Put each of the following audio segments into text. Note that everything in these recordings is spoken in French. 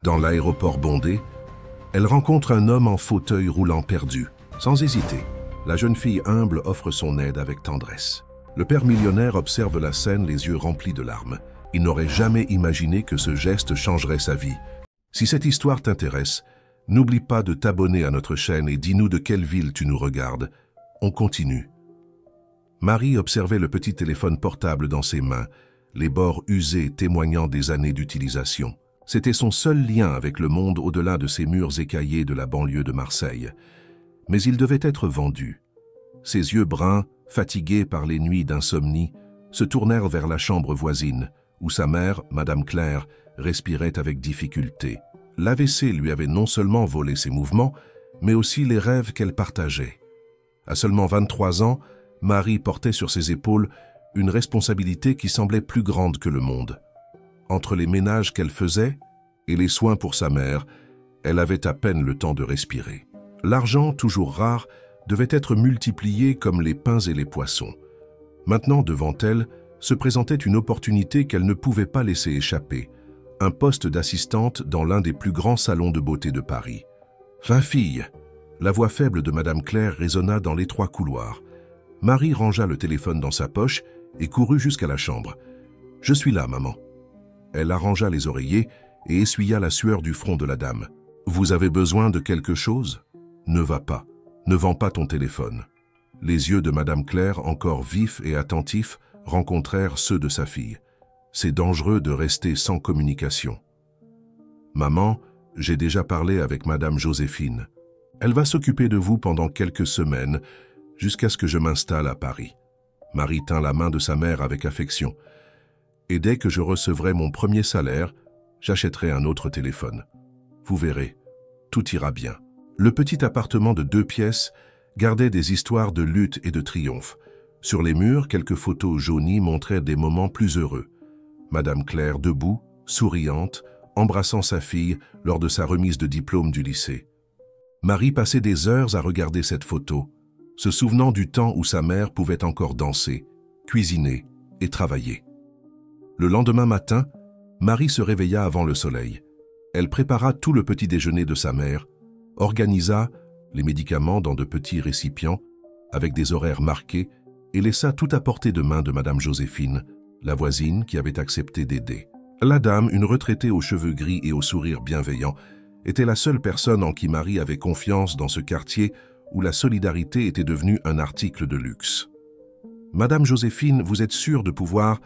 Dans l'aéroport bondé, elle rencontre un homme en fauteuil roulant perdu. Sans hésiter, la jeune fille humble offre son aide avec tendresse. Le père millionnaire observe la scène les yeux remplis de larmes. Il n'aurait jamais imaginé que ce geste changerait sa vie. Si cette histoire t'intéresse, n'oublie pas de t'abonner à notre chaîne et dis-nous de quelle ville tu nous regardes. On continue. Marie observait le petit téléphone portable dans ses mains, les bords usés témoignant des années d'utilisation. C'était son seul lien avec le monde au-delà de ces murs écaillés de la banlieue de Marseille. Mais il devait être vendu. Ses yeux bruns, fatigués par les nuits d'insomnie, se tournèrent vers la chambre voisine, où sa mère, Madame Claire, respirait avec difficulté. L'AVC lui avait non seulement volé ses mouvements, mais aussi les rêves qu'elle partageait. À seulement 23 ans, Marie portait sur ses épaules une responsabilité qui semblait plus grande que le monde. Entre les ménages qu'elle faisait et les soins pour sa mère, elle avait à peine le temps de respirer. L'argent, toujours rare, devait être multiplié comme les pains et les poissons. Maintenant, devant elle, se présentait une opportunité qu'elle ne pouvait pas laisser échapper, un poste d'assistante dans l'un des plus grands salons de beauté de Paris. « Fin fille !» La voix faible de Madame Claire résonna dans l'étroit couloir. Marie rangea le téléphone dans sa poche et courut jusqu'à la chambre. « Je suis là, maman. » Elle arrangea les oreillers et essuya la sueur du front de la dame. « Vous avez besoin de quelque chose ? Ne va pas. Ne vends pas ton téléphone. » Les yeux de Madame Claire, encore vifs et attentifs, rencontrèrent ceux de sa fille. « C'est dangereux de rester sans communication. »« Maman, j'ai déjà parlé avec Madame Joséphine. Elle va s'occuper de vous pendant quelques semaines, jusqu'à ce que je m'installe à Paris. » Marie tint la main de sa mère avec affection. « Et dès que je recevrai mon premier salaire, j'achèterai un autre téléphone. Vous verrez, tout ira bien. » Le petit appartement de 2 pièces gardait des histoires de lutte et de triomphe. Sur les murs, quelques photos jaunies montraient des moments plus heureux. Madame Claire debout, souriante, embrassant sa fille lors de sa remise de diplôme du lycée. Marie passait des heures à regarder cette photo, se souvenant du temps où sa mère pouvait encore danser, cuisiner et travailler. Le lendemain matin, Marie se réveilla avant le soleil. Elle prépara tout le petit déjeuner de sa mère, organisa les médicaments dans de petits récipients avec des horaires marqués et laissa tout à portée de main de Madame Joséphine, la voisine qui avait accepté d'aider. La dame, une retraitée aux cheveux gris et au sourire bienveillant, était la seule personne en qui Marie avait confiance dans ce quartier où la solidarité était devenue un article de luxe. « Madame Joséphine, vous êtes sûre de pouvoir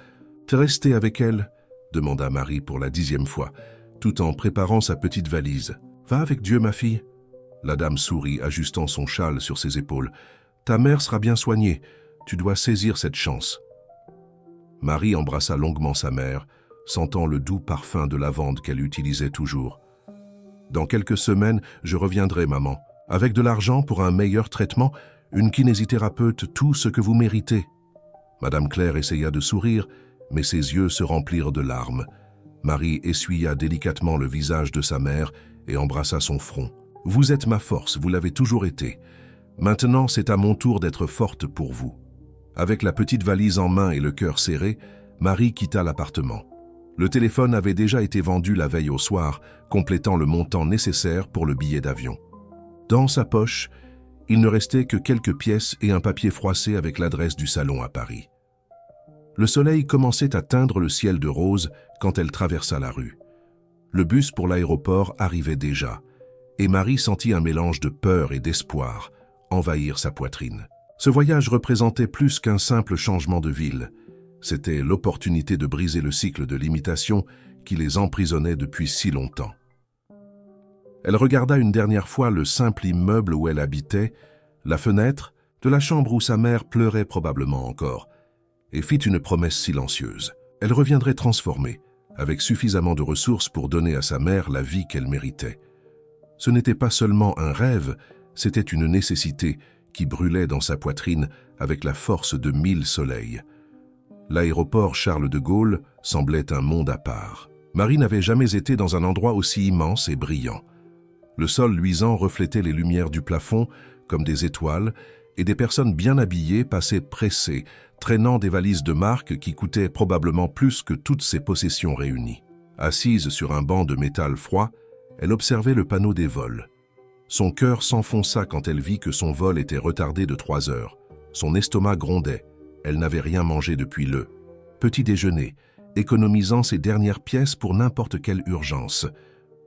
rester avec elle ?» demanda Marie pour la 10e fois, tout en préparant sa petite valise. « Va avec Dieu, ma fille. » La dame sourit, ajustant son châle sur ses épaules. « Ta mère sera bien soignée. Tu dois saisir cette chance. » Marie embrassa longuement sa mère, sentant le doux parfum de lavande qu'elle utilisait toujours. « Dans quelques semaines, je reviendrai, maman. Avec de l'argent pour un meilleur traitement, une kinésithérapeute, tout ce que vous méritez. » Madame Claire essaya de sourire, mais ses yeux se remplirent de larmes. Marie essuya délicatement le visage de sa mère et embrassa son front. « Vous êtes ma force, vous l'avez toujours été. Maintenant, c'est à mon tour d'être forte pour vous. » Avec la petite valise en main et le cœur serré, Marie quitta l'appartement. Le téléphone avait déjà été vendu la veille au soir, complétant le montant nécessaire pour le billet d'avion. Dans sa poche, il ne restait que quelques pièces et un papier froissé avec l'adresse du salon à Paris. Le soleil commençait à teindre le ciel de rose quand elle traversa la rue. Le bus pour l'aéroport arrivait déjà, et Marie sentit un mélange de peur et d'espoir envahir sa poitrine. Ce voyage représentait plus qu'un simple changement de ville. C'était l'opportunité de briser le cycle de l'imitation qui les emprisonnait depuis si longtemps. Elle regarda une dernière fois le simple immeuble où elle habitait, la fenêtre de la chambre où sa mère pleurait probablement encore, et fit une promesse silencieuse. Elle reviendrait transformée, avec suffisamment de ressources pour donner à sa mère la vie qu'elle méritait. Ce n'était pas seulement un rêve, c'était une nécessité qui brûlait dans sa poitrine avec la force de 1000 soleils. L'aéroport Charles de Gaulle semblait un monde à part. Marie n'avait jamais été dans un endroit aussi immense et brillant. Le sol luisant reflétait les lumières du plafond comme des étoiles, et des personnes bien habillées passaient pressées, traînant des valises de marque qui coûtaient probablement plus que toutes ses possessions réunies. Assise sur un banc de métal froid, elle observait le panneau des vols. Son cœur s'enfonça quand elle vit que son vol était retardé de 3 heures. Son estomac grondait. Elle n'avait rien mangé depuis le petit déjeuner, économisant ses dernières pièces pour n'importe quelle urgence.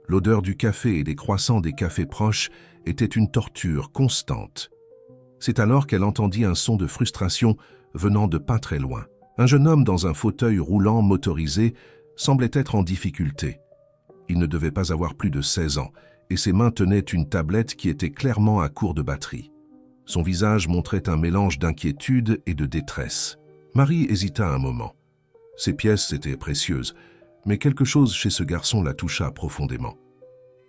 L'odeur du café et des croissants des cafés proches était une torture constante. C'est alors qu'elle entendit un son de frustration venant de pas très loin. Un jeune homme dans un fauteuil roulant motorisé semblait être en difficulté. Il ne devait pas avoir plus de 16 ans et ses mains tenaient une tablette qui était clairement à court de batterie. Son visage montrait un mélange d'inquiétude et de détresse. Marie hésita un moment. Ses pièces étaient précieuses, mais quelque chose chez ce garçon la toucha profondément.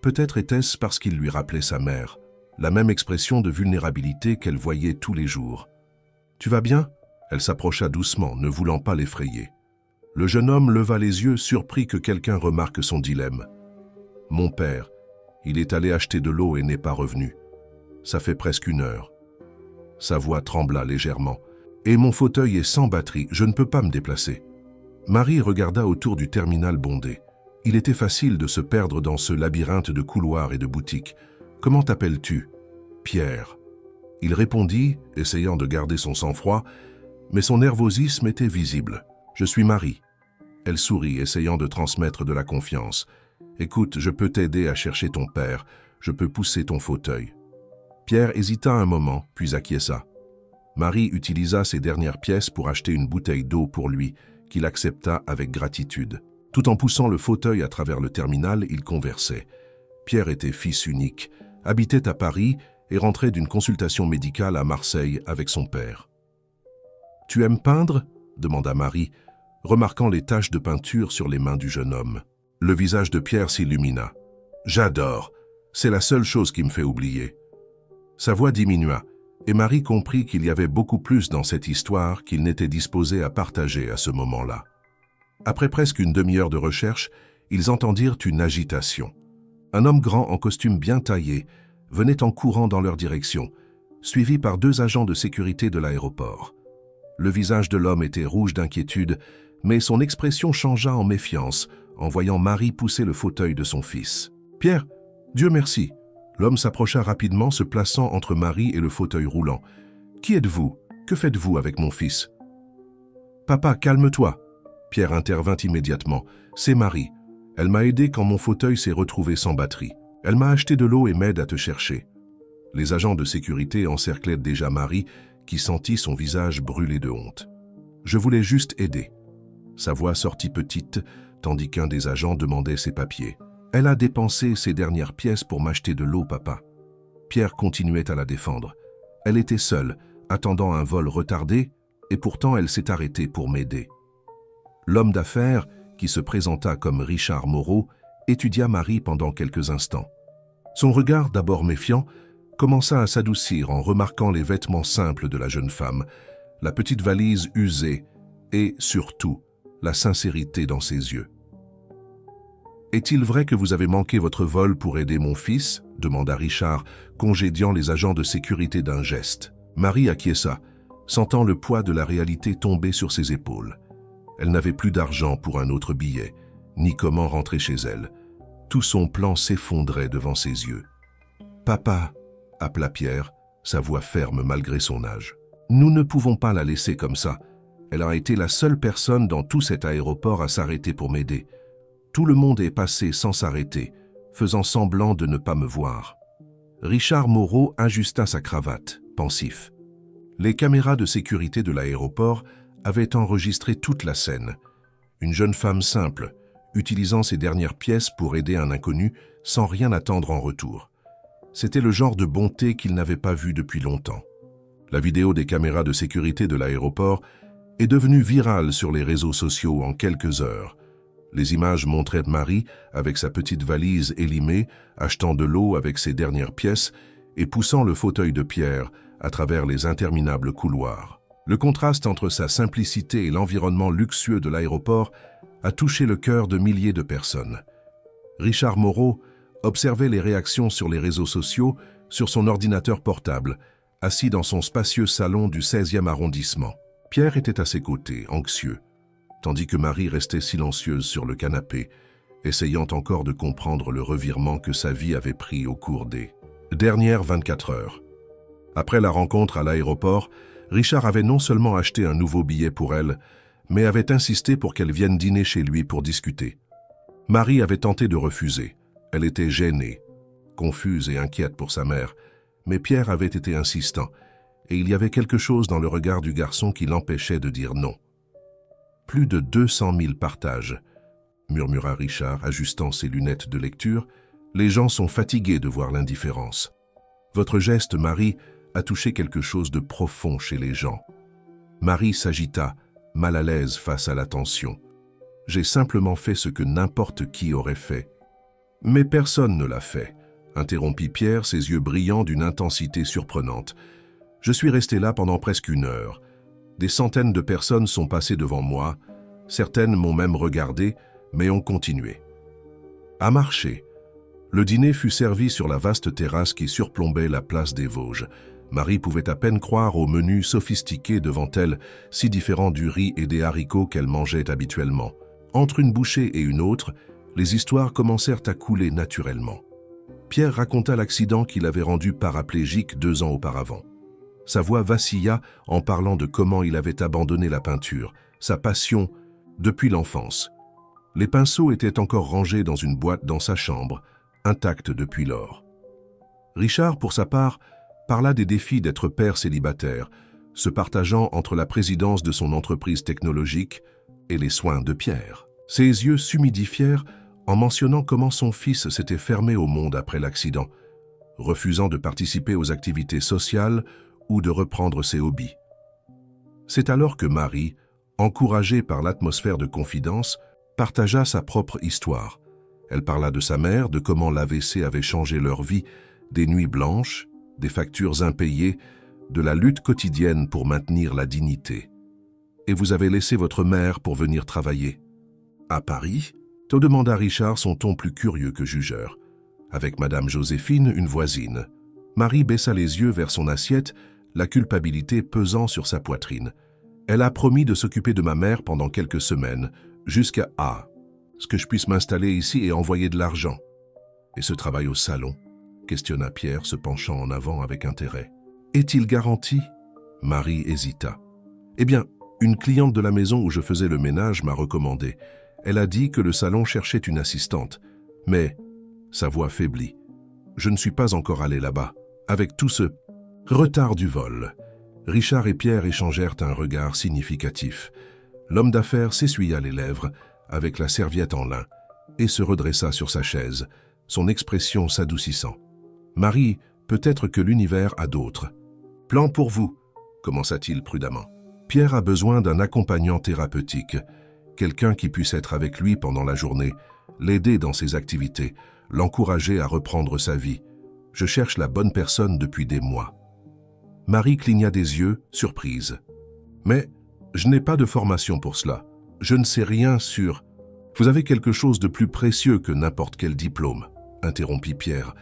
Peut-être était-ce parce qu'il lui rappelait sa mère, la même expression de vulnérabilité qu'elle voyait tous les jours. « Tu vas bien ?» Elle s'approcha doucement, ne voulant pas l'effrayer. Le jeune homme leva les yeux, surpris que quelqu'un remarque son dilemme. « Mon père, il est allé acheter de l'eau et n'est pas revenu. Ça fait presque 1 heure. » Sa voix trembla légèrement. « Et mon fauteuil est sans batterie, je ne peux pas me déplacer. » Marie regarda autour du terminal bondé. Il était facile de se perdre dans ce labyrinthe de couloirs et de boutiques. « Comment t'appelles-tu ?»« Pierre. » Il répondit, essayant de garder son sang-froid, mais son nervosisme était visible. « Je suis Marie. » Elle sourit, essayant de transmettre de la confiance. « Écoute, je peux t'aider à chercher ton père. Je peux pousser ton fauteuil. » Pierre hésita un moment, puis acquiesça. Marie utilisa ses dernières pièces pour acheter une bouteille d'eau pour lui, qu'il accepta avec gratitude. Tout en poussant le fauteuil à travers le terminal, ils conversaient. Pierre était fils unique, habitait à Paris et rentrait d'une consultation médicale à Marseille avec son père. « Tu aimes peindre ?» demanda Marie, remarquant les taches de peinture sur les mains du jeune homme. Le visage de Pierre s'illumina. « J'adore. C'est la seule chose qui me fait oublier. » Sa voix diminua, et Marie comprit qu'il y avait beaucoup plus dans cette histoire qu'il n'était disposé à partager à ce moment-là. Après presque une demi-heure de recherche, ils entendirent une agitation. Un homme grand en costume bien taillé venait en courant dans leur direction, suivi par 2 agents de sécurité de l'aéroport. Le visage de l'homme était rouge d'inquiétude, mais son expression changea en méfiance en voyant Marie pousser le fauteuil de son fils. « Pierre, Dieu merci !» L'homme s'approcha rapidement, se plaçant entre Marie et le fauteuil roulant. « Qui êtes-vous? Que faites-vous avec mon fils ?»« Papa, calme-toi !» Pierre intervint immédiatement. « C'est Marie. Elle m'a aidé quand mon fauteuil s'est retrouvé sans batterie. Elle m'a acheté de l'eau et m'aide à te chercher. » Les agents de sécurité encerclaient déjà Marie, qui sentit son visage brûler de honte. « Je voulais juste aider. » Sa voix sortit petite, tandis qu'un des agents demandait ses papiers. « Elle a dépensé ses dernières pièces pour m'acheter de l'eau, papa. » Pierre continuait à la défendre. Elle était seule, attendant un vol retardé, et pourtant elle s'est arrêtée pour m'aider. L'homme d'affaires, qui se présenta comme Richard Moreau, étudia Marie pendant quelques instants. Son regard, d'abord méfiant, commença à s'adoucir en remarquant les vêtements simples de la jeune femme, la petite valise usée et, surtout, la sincérité dans ses yeux. « Est-il vrai que vous avez manqué votre vol pour aider mon fils ?» demanda Richard, congédiant les agents de sécurité d'un geste. Marie acquiesça, sentant le poids de la réalité tomber sur ses épaules. Elle n'avait plus d'argent pour un autre billet, ni comment rentrer chez elle. Tout son plan s'effondrait devant ses yeux. « Papa !» appela Pierre, sa voix ferme malgré son âge. « Nous ne pouvons pas la laisser comme ça. Elle a été la seule personne dans tout cet aéroport à s'arrêter pour m'aider. Tout le monde est passé sans s'arrêter, faisant semblant de ne pas me voir. » Richard Moreau ajusta sa cravate, pensif. Les caméras de sécurité de l'aéroport avaient enregistré toute la scène. Une jeune femme simple, utilisant ses dernières pièces pour aider un inconnu sans rien attendre en retour. C'était le genre de bonté qu'il n'avait pas vu depuis longtemps. La vidéo des caméras de sécurité de l'aéroport est devenue virale sur les réseaux sociaux en quelques heures. Les images montraient Marie avec sa petite valise élimée, achetant de l'eau avec ses dernières pièces et poussant le fauteuil de Pierre à travers les interminables couloirs. Le contraste entre sa simplicité et l'environnement luxueux de l'aéroport a touché le cœur de milliers de personnes. Richard Moreau observait les réactions sur les réseaux sociaux sur son ordinateur portable, assis dans son spacieux salon du 16e arrondissement. Pierre était à ses côtés, anxieux, tandis que Marie restait silencieuse sur le canapé, essayant encore de comprendre le revirement que sa vie avait pris au cours des dernières 24 heures. Après la rencontre à l'aéroport, Richard avait non seulement acheté un nouveau billet pour elle, mais avait insisté pour qu'elle vienne dîner chez lui pour discuter. Marie avait tenté de refuser. Elle était gênée, confuse et inquiète pour sa mère, mais Pierre avait été insistant, et il y avait quelque chose dans le regard du garçon qui l'empêchait de dire non. « Plus de 200 000 partages », murmura Richard, ajustant ses lunettes de lecture. « Les gens sont fatigués de voir l'indifférence. Votre geste, Marie, a touché quelque chose de profond chez les gens. » Marie s'agita, mal à l'aise face à la tension. « J'ai simplement fait ce que n'importe qui aurait fait. »« Mais personne ne l'a fait, » interrompit Pierre, ses yeux brillants d'une intensité surprenante. « Je suis resté là pendant presque 1 heure. Des centaines de personnes sont passées devant moi. Certaines m'ont même regardé, mais ont continué. À marcher. Le dîner fut servi sur la vaste terrasse qui surplombait la place des Vosges. Marie pouvait à peine croire au menu sophistiqué devant elle, si différent du riz et des haricots qu'elle mangeait habituellement. Entre une bouchée et une autre, les histoires commencèrent à couler naturellement. Pierre raconta l'accident qui l'avait rendu paraplégique 2 ans auparavant. Sa voix vacilla en parlant de comment il avait abandonné la peinture, sa passion, depuis l'enfance. Les pinceaux étaient encore rangés dans une boîte dans sa chambre, intacte depuis lors. Richard, pour sa part, parla des défis d'être père célibataire, se partageant entre la présidence de son entreprise technologique et les soins de Pierre. Ses yeux s'humidifièrent en mentionnant comment son fils s'était fermé au monde après l'accident, refusant de participer aux activités sociales ou de reprendre ses hobbies. C'est alors que Marie, encouragée par l'atmosphère de confidence, partagea sa propre histoire. Elle parla de sa mère, de comment l'AVC avait changé leur vie, des nuits blanches, des factures impayées, de la lutte quotidienne pour maintenir la dignité. « Et vous avez laissé votre mère pour venir travailler ?»« À Paris ?» te demanda Richard, son ton plus curieux que jugeur. « Avec Madame Joséphine, une voisine. » Marie baissa les yeux vers son assiette, la culpabilité pesant sur sa poitrine. « Elle a promis de s'occuper de ma mère pendant quelques semaines, jusqu'à ce que je puisse m'installer ici et envoyer de l'argent. » « Et ce travail au salon ?» questionna Pierre, se penchant en avant avec intérêt. « Est-il garanti ?» Marie hésita. « Eh bien, une cliente de la maison où je faisais le ménage m'a recommandé. Elle a dit que le salon cherchait une assistante. Mais, sa voix faiblit, je ne suis pas encore allé là-bas. Avec tout ce retard du vol. » Richard et Pierre échangèrent un regard significatif. L'homme d'affaires s'essuya les lèvres avec la serviette en lin et se redressa sur sa chaise, son expression s'adoucissant. « Marie, peut-être que l'univers a d'autres. »« Plan pour vous, » commença-t-il prudemment. « Pierre a besoin d'un accompagnant thérapeutique, quelqu'un qui puisse être avec lui pendant la journée, l'aider dans ses activités, l'encourager à reprendre sa vie. Je cherche la bonne personne depuis des mois. » Marie cligna des yeux, surprise. « Mais je n'ai pas de formation pour cela. Je ne sais rien sur... »« Vous avez quelque chose de plus précieux que n'importe quel diplôme, » interrompit Pierre,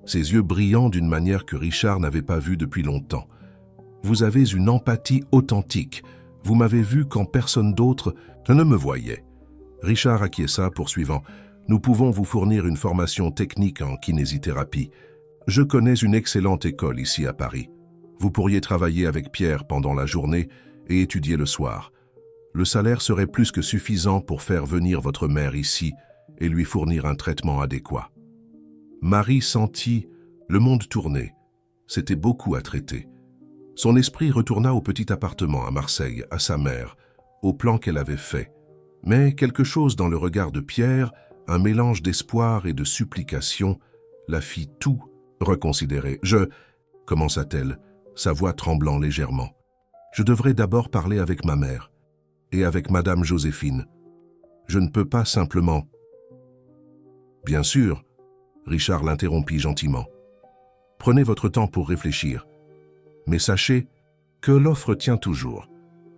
ses yeux brillants d'une manière que Richard n'avait pas vue depuis longtemps. « Vous avez une empathie authentique. Vous m'avez vu quand personne d'autre ne me voyait. » Richard acquiesça, poursuivant. « Nous pouvons vous fournir une formation technique en kinésithérapie. Je connais une excellente école ici à Paris. Vous pourriez travailler avec Pierre pendant la journée et étudier le soir. Le salaire serait plus que suffisant pour faire venir votre mère ici et lui fournir un traitement adéquat. » Marie sentit le monde tourner. C'était beaucoup à traiter. Son esprit retourna au petit appartement à Marseille, à sa mère, au plan qu'elle avait fait. Mais quelque chose dans le regard de Pierre, un mélange d'espoir et de supplication, la fit tout reconsidérer. « Je... » commença-t-elle, sa voix tremblant légèrement. « Je devrais d'abord parler avec ma mère et avec Madame Joséphine. Je ne peux pas simplement... » « Bien sûr, » Richard l'interrompit gentiment. « Prenez votre temps pour réfléchir. Mais sachez que l'offre tient toujours.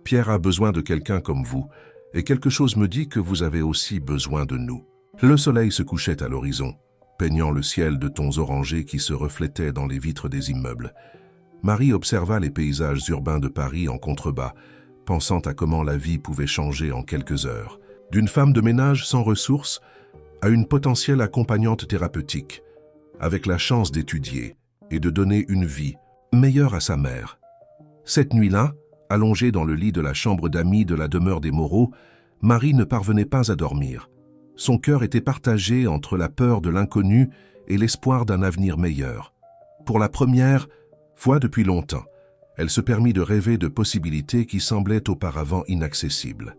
Pierre a besoin de quelqu'un comme vous, et quelque chose me dit que vous avez aussi besoin de nous. » Le soleil se couchait à l'horizon, peignant le ciel de tons orangés qui se reflétaient dans les vitres des immeubles. Marie observa les paysages urbains de Paris en contrebas, pensant à comment la vie pouvait changer en quelques heures. D'une femme de ménage sans ressources à une potentielle accompagnante thérapeutique, avec la chance d'étudier et de donner une vie meilleure à sa mère. Cette nuit-là, allongée dans le lit de la chambre d'amis de la demeure des Moreau, Marie ne parvenait pas à dormir. Son cœur était partagé entre la peur de l'inconnu et l'espoir d'un avenir meilleur. Pour la première fois depuis longtemps, elle se permit de rêver de possibilités qui semblaient auparavant inaccessibles.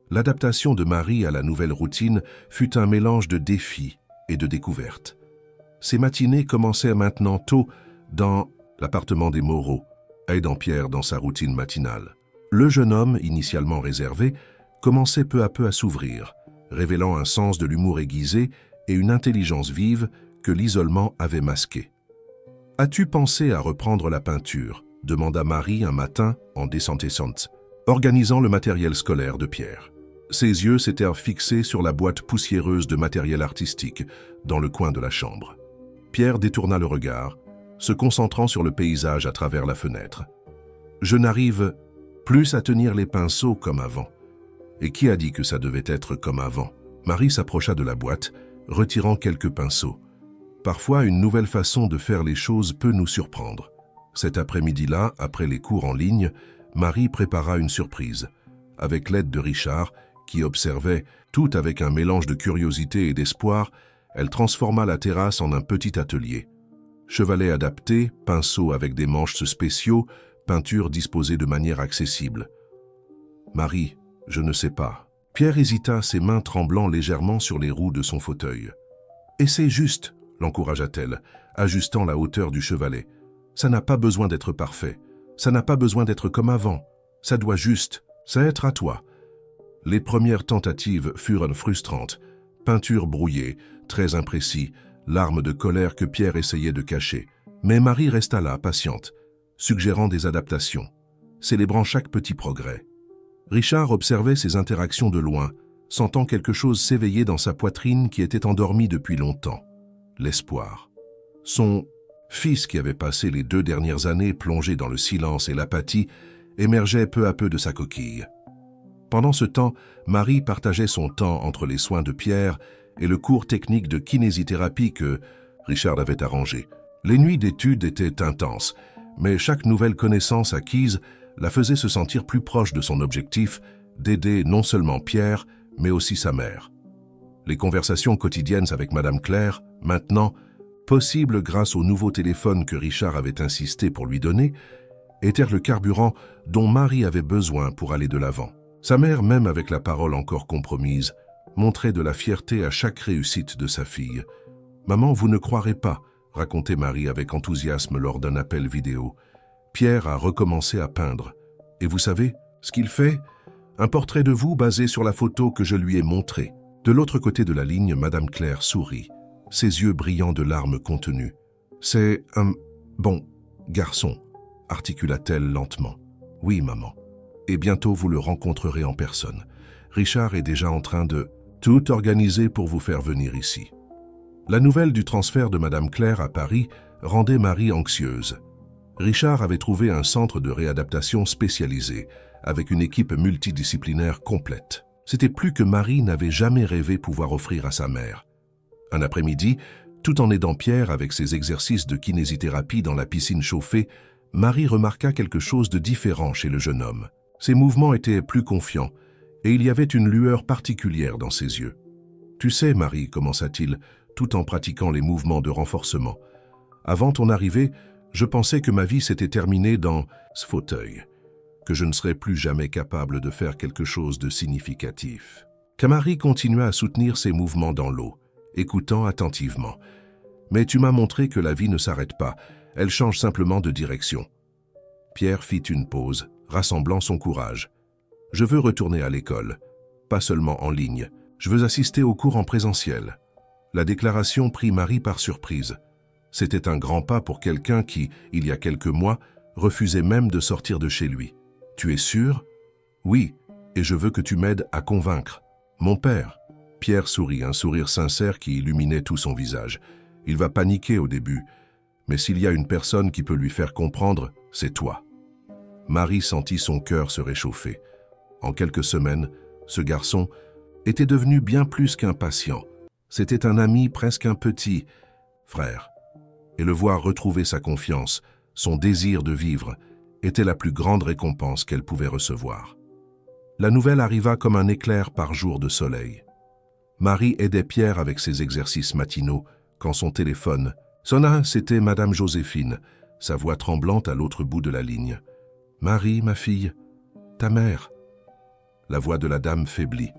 L'adaptation de Marie à la nouvelle routine fut un mélange de défis et de découvertes. Ces matinées commençaient maintenant tôt dans l'appartement des Moreau, aidant Pierre dans sa routine matinale. Le jeune homme, initialement réservé, commençait peu à peu à s'ouvrir, révélant un sens de l'humour aiguisé et une intelligence vive que l'isolement avait masqué. « As-tu pensé à reprendre la peinture ?» demanda Marie un matin en descendant, organisant le matériel scolaire de Pierre. Ses yeux s'étaient fixés sur la boîte poussiéreuse de matériel artistique dans le coin de la chambre. Pierre détourna le regard, se concentrant sur le paysage à travers la fenêtre. « Je n'arrive plus à tenir les pinceaux comme avant. » Et qui a dit que ça devait être comme avant? Marie s'approcha de la boîte, retirant quelques pinceaux. Parfois, une nouvelle façon de faire les choses peut nous surprendre. Cet après-midi-là, après les cours en ligne, Marie prépara une surprise. Avec l'aide de Richard, qui observait tout avec un mélange de curiosité et d'espoir, elle transforma la terrasse en un petit atelier. Chevalet adapté, pinceaux avec des manches spéciaux, peinture disposée de manière accessible. « Marie, je ne sais pas. » Pierre hésita, ses mains tremblant légèrement sur les roues de son fauteuil. « Essaie juste, » l'encouragea-t-elle, ajustant la hauteur du chevalet. « Ça n'a pas besoin d'être parfait. Ça n'a pas besoin d'être comme avant. Ça doit juste, ça être à toi. » Les premières tentatives furent frustrantes. Peinture brouillée, très imprécis, larmes de colère que Pierre essayait de cacher. Mais Marie resta là, patiente, suggérant des adaptations, célébrant chaque petit progrès. Richard observait ces interactions de loin, sentant quelque chose s'éveiller dans sa poitrine qui était endormie depuis longtemps. L'espoir. Son fils, qui avait passé les 2 dernières années plongé dans le silence et l'apathie, émergeait peu à peu de sa coquille. Pendant ce temps, Marie partageait son temps entre les soins de Pierre et le cours technique de kinésithérapie que Richard avait arrangé. Les nuits d'études étaient intenses, mais chaque nouvelle connaissance acquise la faisait se sentir plus proche de son objectif d'aider non seulement Pierre, mais aussi sa mère. Les conversations quotidiennes avec Madame Claire, maintenant possibles grâce au nouveau téléphone que Richard avait insisté pour lui donner, étaient le carburant dont Marie avait besoin pour aller de l'avant. Sa mère, même avec la parole encore compromise, montrait de la fierté à chaque réussite de sa fille. « Maman, vous ne croirez pas », racontait Marie avec enthousiasme lors d'un appel vidéo. Pierre a recommencé à peindre. Et vous savez ce qu'il fait? Un portrait de vous basé sur la photo que je lui ai montrée. De l'autre côté de la ligne, Madame Claire sourit, ses yeux brillants de larmes contenues. « C'est un bon garçon », articula-t-elle lentement. « Oui, maman. Et bientôt vous le rencontrerez en personne. Richard est déjà en train de tout organiser pour vous faire venir ici. » La nouvelle du transfert de Madame Claire à Paris rendait Marie anxieuse. Richard avait trouvé un centre de réadaptation spécialisé, avec une équipe multidisciplinaire complète. C'était plus que Marie n'avait jamais rêvé pouvoir offrir à sa mère. Un après-midi, tout en aidant Pierre avec ses exercices de kinésithérapie dans la piscine chauffée, Marie remarqua quelque chose de différent chez le jeune homme. Ses mouvements étaient plus confiants, et il y avait une lueur particulière dans ses yeux. « Tu sais, Marie, commença-t-il, tout en pratiquant les mouvements de renforcement. Avant ton arrivée, je pensais que ma vie s'était terminée dans ce fauteuil, que je ne serais plus jamais capable de faire quelque chose de significatif. » Marie continua à soutenir ses mouvements dans l'eau, écoutant attentivement. « Mais tu m'as montré que la vie ne s'arrête pas, elle change simplement de direction. » Pierre fit une pause, rassemblant son courage. « Je veux retourner à l'école, pas seulement en ligne. Je veux assister aux cours en présentiel. » La déclaration prit Marie par surprise. C'était un grand pas pour quelqu'un qui, il y a quelques mois, refusait même de sortir de chez lui. « Tu es sûr ?»« Oui, et je veux que tu m'aides à convaincre. »« Mon père ?» Pierre sourit, un sourire sincère qui illuminait tout son visage. « Il va paniquer au début, mais s'il y a une personne qui peut lui faire comprendre, c'est toi. » Marie sentit son cœur se réchauffer. En quelques semaines, ce garçon était devenu bien plus qu'un patient. C'était un ami, presque un petit frère. Et le voir retrouver sa confiance, son désir de vivre, était la plus grande récompense qu'elle pouvait recevoir. La nouvelle arriva comme un éclair par jour de soleil. Marie aidait Pierre avec ses exercices matinaux quand son téléphone sonna. C'était Madame Joséphine, sa voix tremblante à l'autre bout de la ligne. « Marie, ma fille, ta mère. » La voix de la dame faiblit.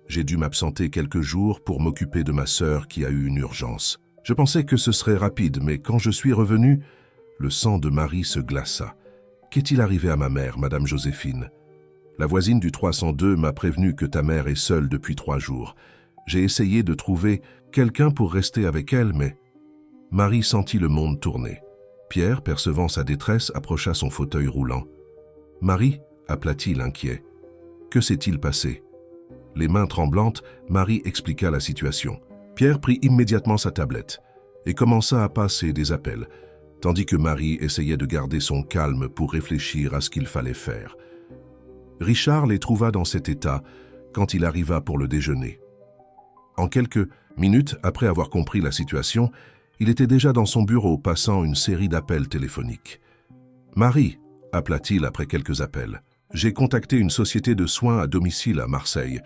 J'ai dû m'absenter quelques jours pour m'occuper de ma sœur qui a eu une urgence. Je pensais que ce serait rapide, mais quand je suis revenu, le sang de Marie se glaça. Qu'est-il arrivé à ma mère, Madame Joséphine? La voisine du 302 m'a prévenu que ta mère est seule depuis 3 jours. J'ai essayé de trouver quelqu'un pour rester avec elle, mais... Marie sentit le monde tourner. Pierre, percevant sa détresse, approcha son fauteuil roulant. « Marie » appela-t-il inquiet. « Que s'est-il passé ?» Les mains tremblantes, Marie expliqua la situation. Pierre prit immédiatement sa tablette et commença à passer des appels, tandis que Marie essayait de garder son calme pour réfléchir à ce qu'il fallait faire. Richard les trouva dans cet état quand il arriva pour le déjeuner. En quelques minutes après avoir compris la situation, il était déjà dans son bureau passant une série d'appels téléphoniques. « Marie » appela-t-il après quelques appels. « J'ai contacté une société de soins à domicile à Marseille.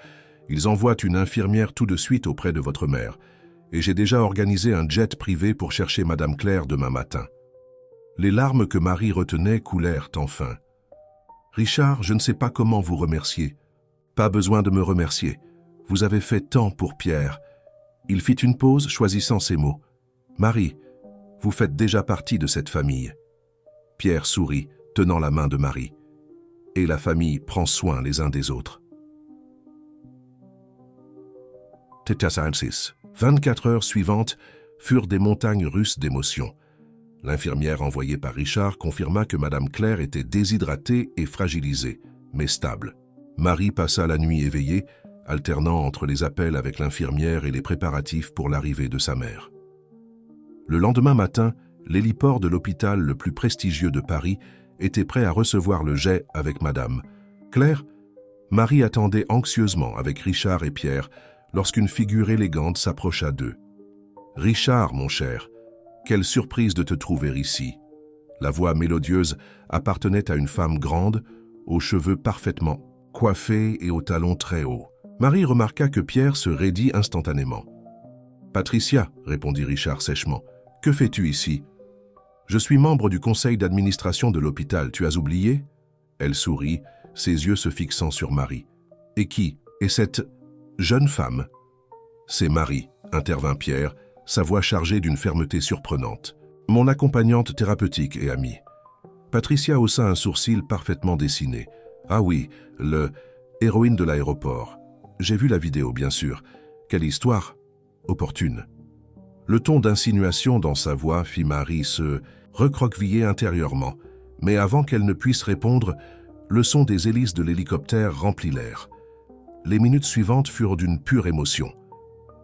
Ils envoient une infirmière tout de suite auprès de votre mère. Et j'ai déjà organisé un jet privé pour chercher Madame Claire demain matin. » Les larmes que Marie retenait coulèrent enfin. « Richard, je ne sais pas comment vous remercier. »« Pas besoin de me remercier. Vous avez fait tant pour Pierre. » Il fit une pause, choisissant ses mots. « Marie, vous faites déjà partie de cette famille. » Pierre sourit, tenant la main de Marie. « Et la famille prend soin les uns des autres. » 24 heures suivantes furent des montagnes russes d'émotions. L'infirmière envoyée par Richard confirma que Madame Claire était déshydratée et fragilisée, mais stable. Marie passa la nuit éveillée, alternant entre les appels avec l'infirmière et les préparatifs pour l'arrivée de sa mère. Le lendemain matin, l'héliport de l'hôpital le plus prestigieux de Paris était prêt à recevoir le jet avec Madame Claire. Marie attendait anxieusement avec Richard et Pierre lorsqu'une figure élégante s'approcha d'eux. « Richard, mon cher, quelle surprise de te trouver ici. » La voix mélodieuse appartenait à une femme grande, aux cheveux parfaitement coiffés et aux talons très hauts. Marie remarqua que Pierre se raidit instantanément. « Patricia, » répondit Richard sèchement, « que fais-tu ici ?»« Je suis membre du conseil d'administration de l'hôpital, tu as oublié ?» Elle sourit, ses yeux se fixant sur Marie. « Et qui est cette jeune femme ?»« C'est Marie, » intervint Pierre, sa voix chargée d'une fermeté surprenante. « Mon accompagnante thérapeutique et amie. » Patricia haussa un sourcil parfaitement dessiné. « Ah oui, le héroïne de l'aéroport. J'ai vu la vidéo, bien sûr. Quelle histoire opportune. » Le ton d'insinuation dans sa voix fit Marie se recroqueviller intérieurement, mais avant qu'elle ne puisse répondre, le son des hélices de l'hélicoptère remplit l'air. Les minutes suivantes furent d'une pure émotion.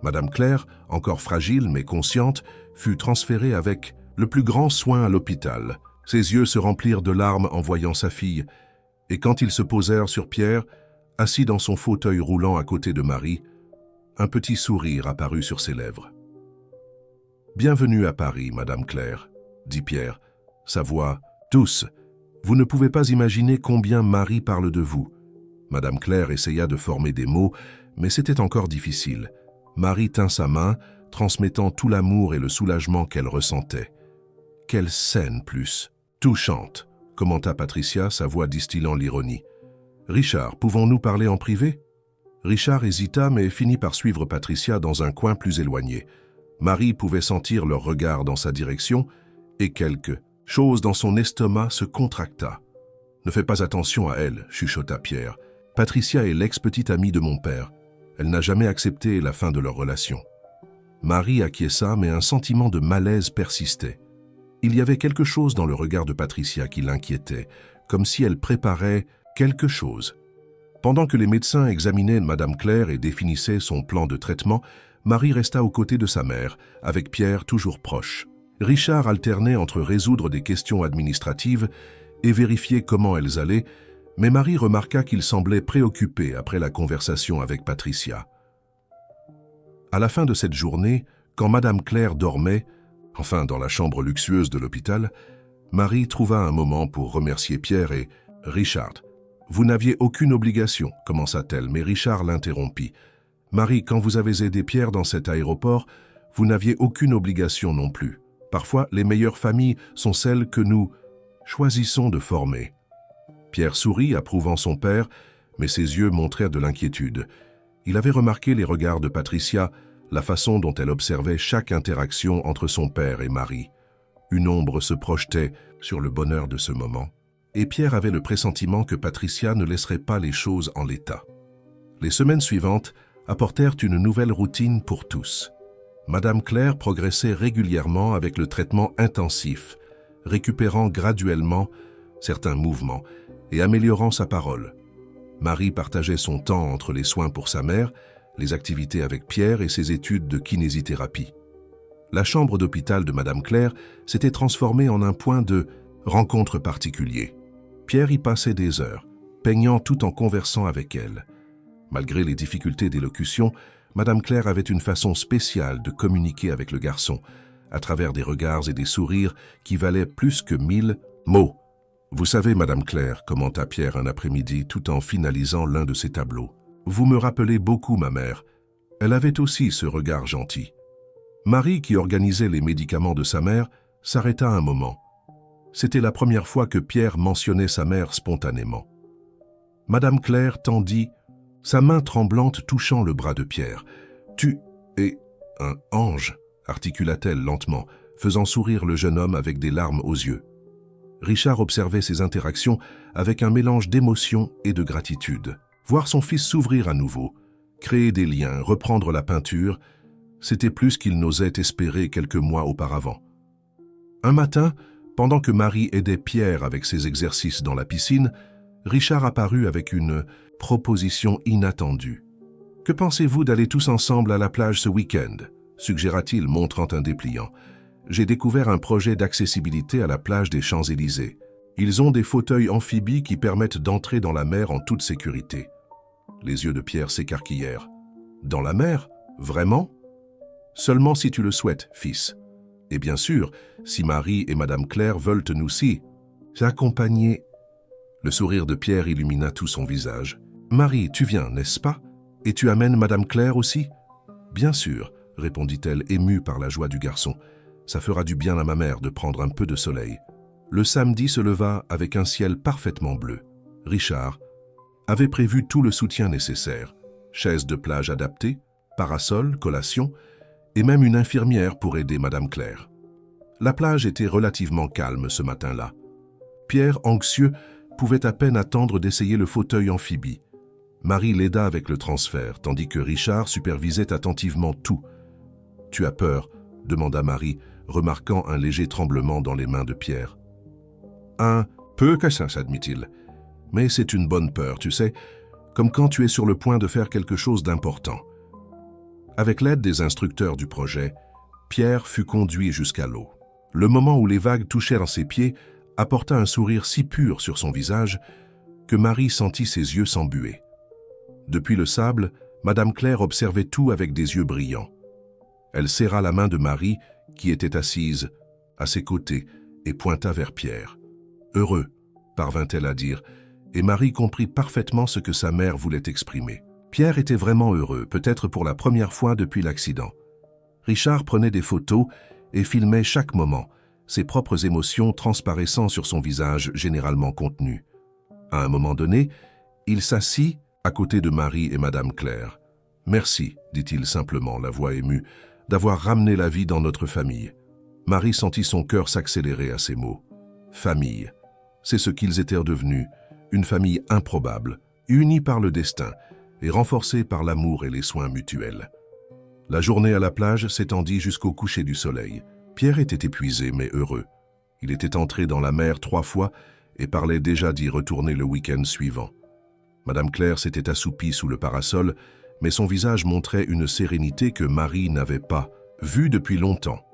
Madame Claire, encore fragile mais consciente, fut transférée avec le plus grand soin à l'hôpital. Ses yeux se remplirent de larmes en voyant sa fille, et quand ils se posèrent sur Pierre, assis dans son fauteuil roulant à côté de Marie, un petit sourire apparut sur ses lèvres. « Bienvenue à Paris, Madame Claire, » dit Pierre, sa voix douce. « Vous ne pouvez pas imaginer combien Marie parle de vous. » Madame Claire essaya de former des mots, mais c'était encore difficile. Marie tint sa main, transmettant tout l'amour et le soulagement qu'elle ressentait. « Quelle scène plus touchante !» commenta Patricia, sa voix distillant l'ironie. « Richard, pouvons-nous parler en privé ?» Richard hésita, mais finit par suivre Patricia dans un coin plus éloigné. Marie pouvait sentir leur regard dans sa direction, et quelque chose dans son estomac se contracta. « Ne fais pas attention à elle, » chuchota Pierre. « Patricia est l'ex-petite amie de mon père. Elle n'a jamais accepté la fin de leur relation. » Marie acquiesça, mais un sentiment de malaise persistait. Il y avait quelque chose dans le regard de Patricia qui l'inquiétait, comme si elle préparait quelque chose. Pendant que les médecins examinaient Madame Claire et définissaient son plan de traitement, Marie resta aux côtés de sa mère, avec Pierre toujours proche. Richard alternait entre résoudre des questions administratives et vérifier comment elles allaient, mais Marie remarqua qu'il semblait préoccupé après la conversation avec Patricia. À la fin de cette journée, quand Madame Claire dormait, enfin dans la chambre luxueuse de l'hôpital, Marie trouva un moment pour remercier Pierre et « Richard, vous n'aviez aucune obligation », commença-t-elle, mais Richard l'interrompit. « Marie, quand vous avez aidé Pierre dans cet aéroport, vous n'aviez aucune obligation non plus. Parfois, les meilleures familles sont celles que nous choisissons de former. » Pierre sourit, approuvant son père, mais ses yeux montrèrent de l'inquiétude. Il avait remarqué les regards de Patricia, la façon dont elle observait chaque interaction entre son père et Marie. Une ombre se projetait sur le bonheur de ce moment, et Pierre avait le pressentiment que Patricia ne laisserait pas les choses en l'état. Les semaines suivantes apportèrent une nouvelle routine pour tous. Madame Claire progressait régulièrement avec le traitement intensif, récupérant graduellement certains mouvements et améliorant sa parole. Marie partageait son temps entre les soins pour sa mère, les activités avec Pierre et ses études de kinésithérapie. La chambre d'hôpital de Madame Claire s'était transformée en un point de rencontre particulier. Pierre y passait des heures, peignant tout en conversant avec elle. Malgré les difficultés d'élocution, Madame Claire avait une façon spéciale de communiquer avec le garçon, à travers des regards et des sourires qui valaient plus que 1000 mots. « Vous savez, Madame Claire, » commenta Pierre un après-midi tout en finalisant l'un de ses tableaux. « Vous me rappelez beaucoup ma mère. Elle avait aussi ce regard gentil. » Marie, qui organisait les médicaments de sa mère, s'arrêta un moment. C'était la première fois que Pierre mentionnait sa mère spontanément. Madame Claire tendit, sa main tremblante touchant le bras de Pierre. « Tu es un ange » articula-t-elle lentement, faisant sourire le jeune homme avec des larmes aux yeux. Richard observait ces interactions avec un mélange d'émotion et de gratitude. Voir son fils s'ouvrir à nouveau, créer des liens, reprendre la peinture, c'était plus qu'il n'osait espérer quelques mois auparavant. Un matin, pendant que Marie aidait Pierre avec ses exercices dans la piscine, Richard apparut avec une proposition inattendue. « Que pensez-vous d'aller tous ensemble à la plage ce week-end » suggéra-t-il, montrant un dépliant. « J'ai découvert un projet d'accessibilité à la plage des Champs-Élysées. Ils ont des fauteuils amphibies qui permettent d'entrer dans la mer en toute sécurité. » Les yeux de Pierre s'écarquillèrent. « Dans la mer? Vraiment? » « Seulement si tu le souhaites, fils. Et bien sûr, si Marie et Madame Claire veulent nous aussi accompagner. » Le sourire de Pierre illumina tout son visage. « Marie, tu viens, n'est-ce pas? Et tu amènes Madame Claire aussi? »« Bien sûr, » répondit-elle, émue par la joie du garçon. « Ça fera du bien à ma mère de prendre un peu de soleil. » Le samedi se leva avec un ciel parfaitement bleu. Richard avait prévu tout le soutien nécessaire. Chaise de plage adaptée, parasol, collation, et même une infirmière pour aider Madame Claire. La plage était relativement calme ce matin-là. Pierre, anxieux, pouvait à peine attendre d'essayer le fauteuil amphibie. Marie l'aida avec le transfert, tandis que Richard supervisait attentivement tout. « Tu as peur ?» demanda Marie, remarquant un léger tremblement dans les mains de Pierre. « Un peu que ça, s'admit-il. Mais c'est une bonne peur, tu sais, comme quand tu es sur le point de faire quelque chose d'important. » Avec l'aide des instructeurs du projet, Pierre fut conduit jusqu'à l'eau. Le moment où les vagues touchèrent ses pieds apporta un sourire si pur sur son visage que Marie sentit ses yeux s'embuer. Depuis le sable, Madame Claire observait tout avec des yeux brillants. Elle serra la main de Marie, qui était assise à ses côtés, et pointa vers Pierre. « Heureux », parvint-elle à dire, et Marie comprit parfaitement ce que sa mère voulait exprimer. Pierre était vraiment heureux, peut-être pour la première fois depuis l'accident. Richard prenait des photos et filmait chaque moment, ses propres émotions transparaissant sur son visage généralement contenu. À un moment donné, il s'assit à côté de Marie et Madame Claire. « Merci, dit-il simplement, la voix émue, d'avoir ramené la vie dans notre famille. » Marie sentit son cœur s'accélérer à ces mots. Famille, c'est ce qu'ils étaient devenus, une famille improbable, unie par le destin, et renforcée par l'amour et les soins mutuels. La journée à la plage s'étendit jusqu'au coucher du soleil. Pierre était épuisé mais heureux. Il était entré dans la mer 3 fois et parlait déjà d'y retourner le week-end suivant. Madame Claire s'était assoupie sous le parasol, mais son visage montrait une sérénité que Marie n'avait pas vue depuis longtemps.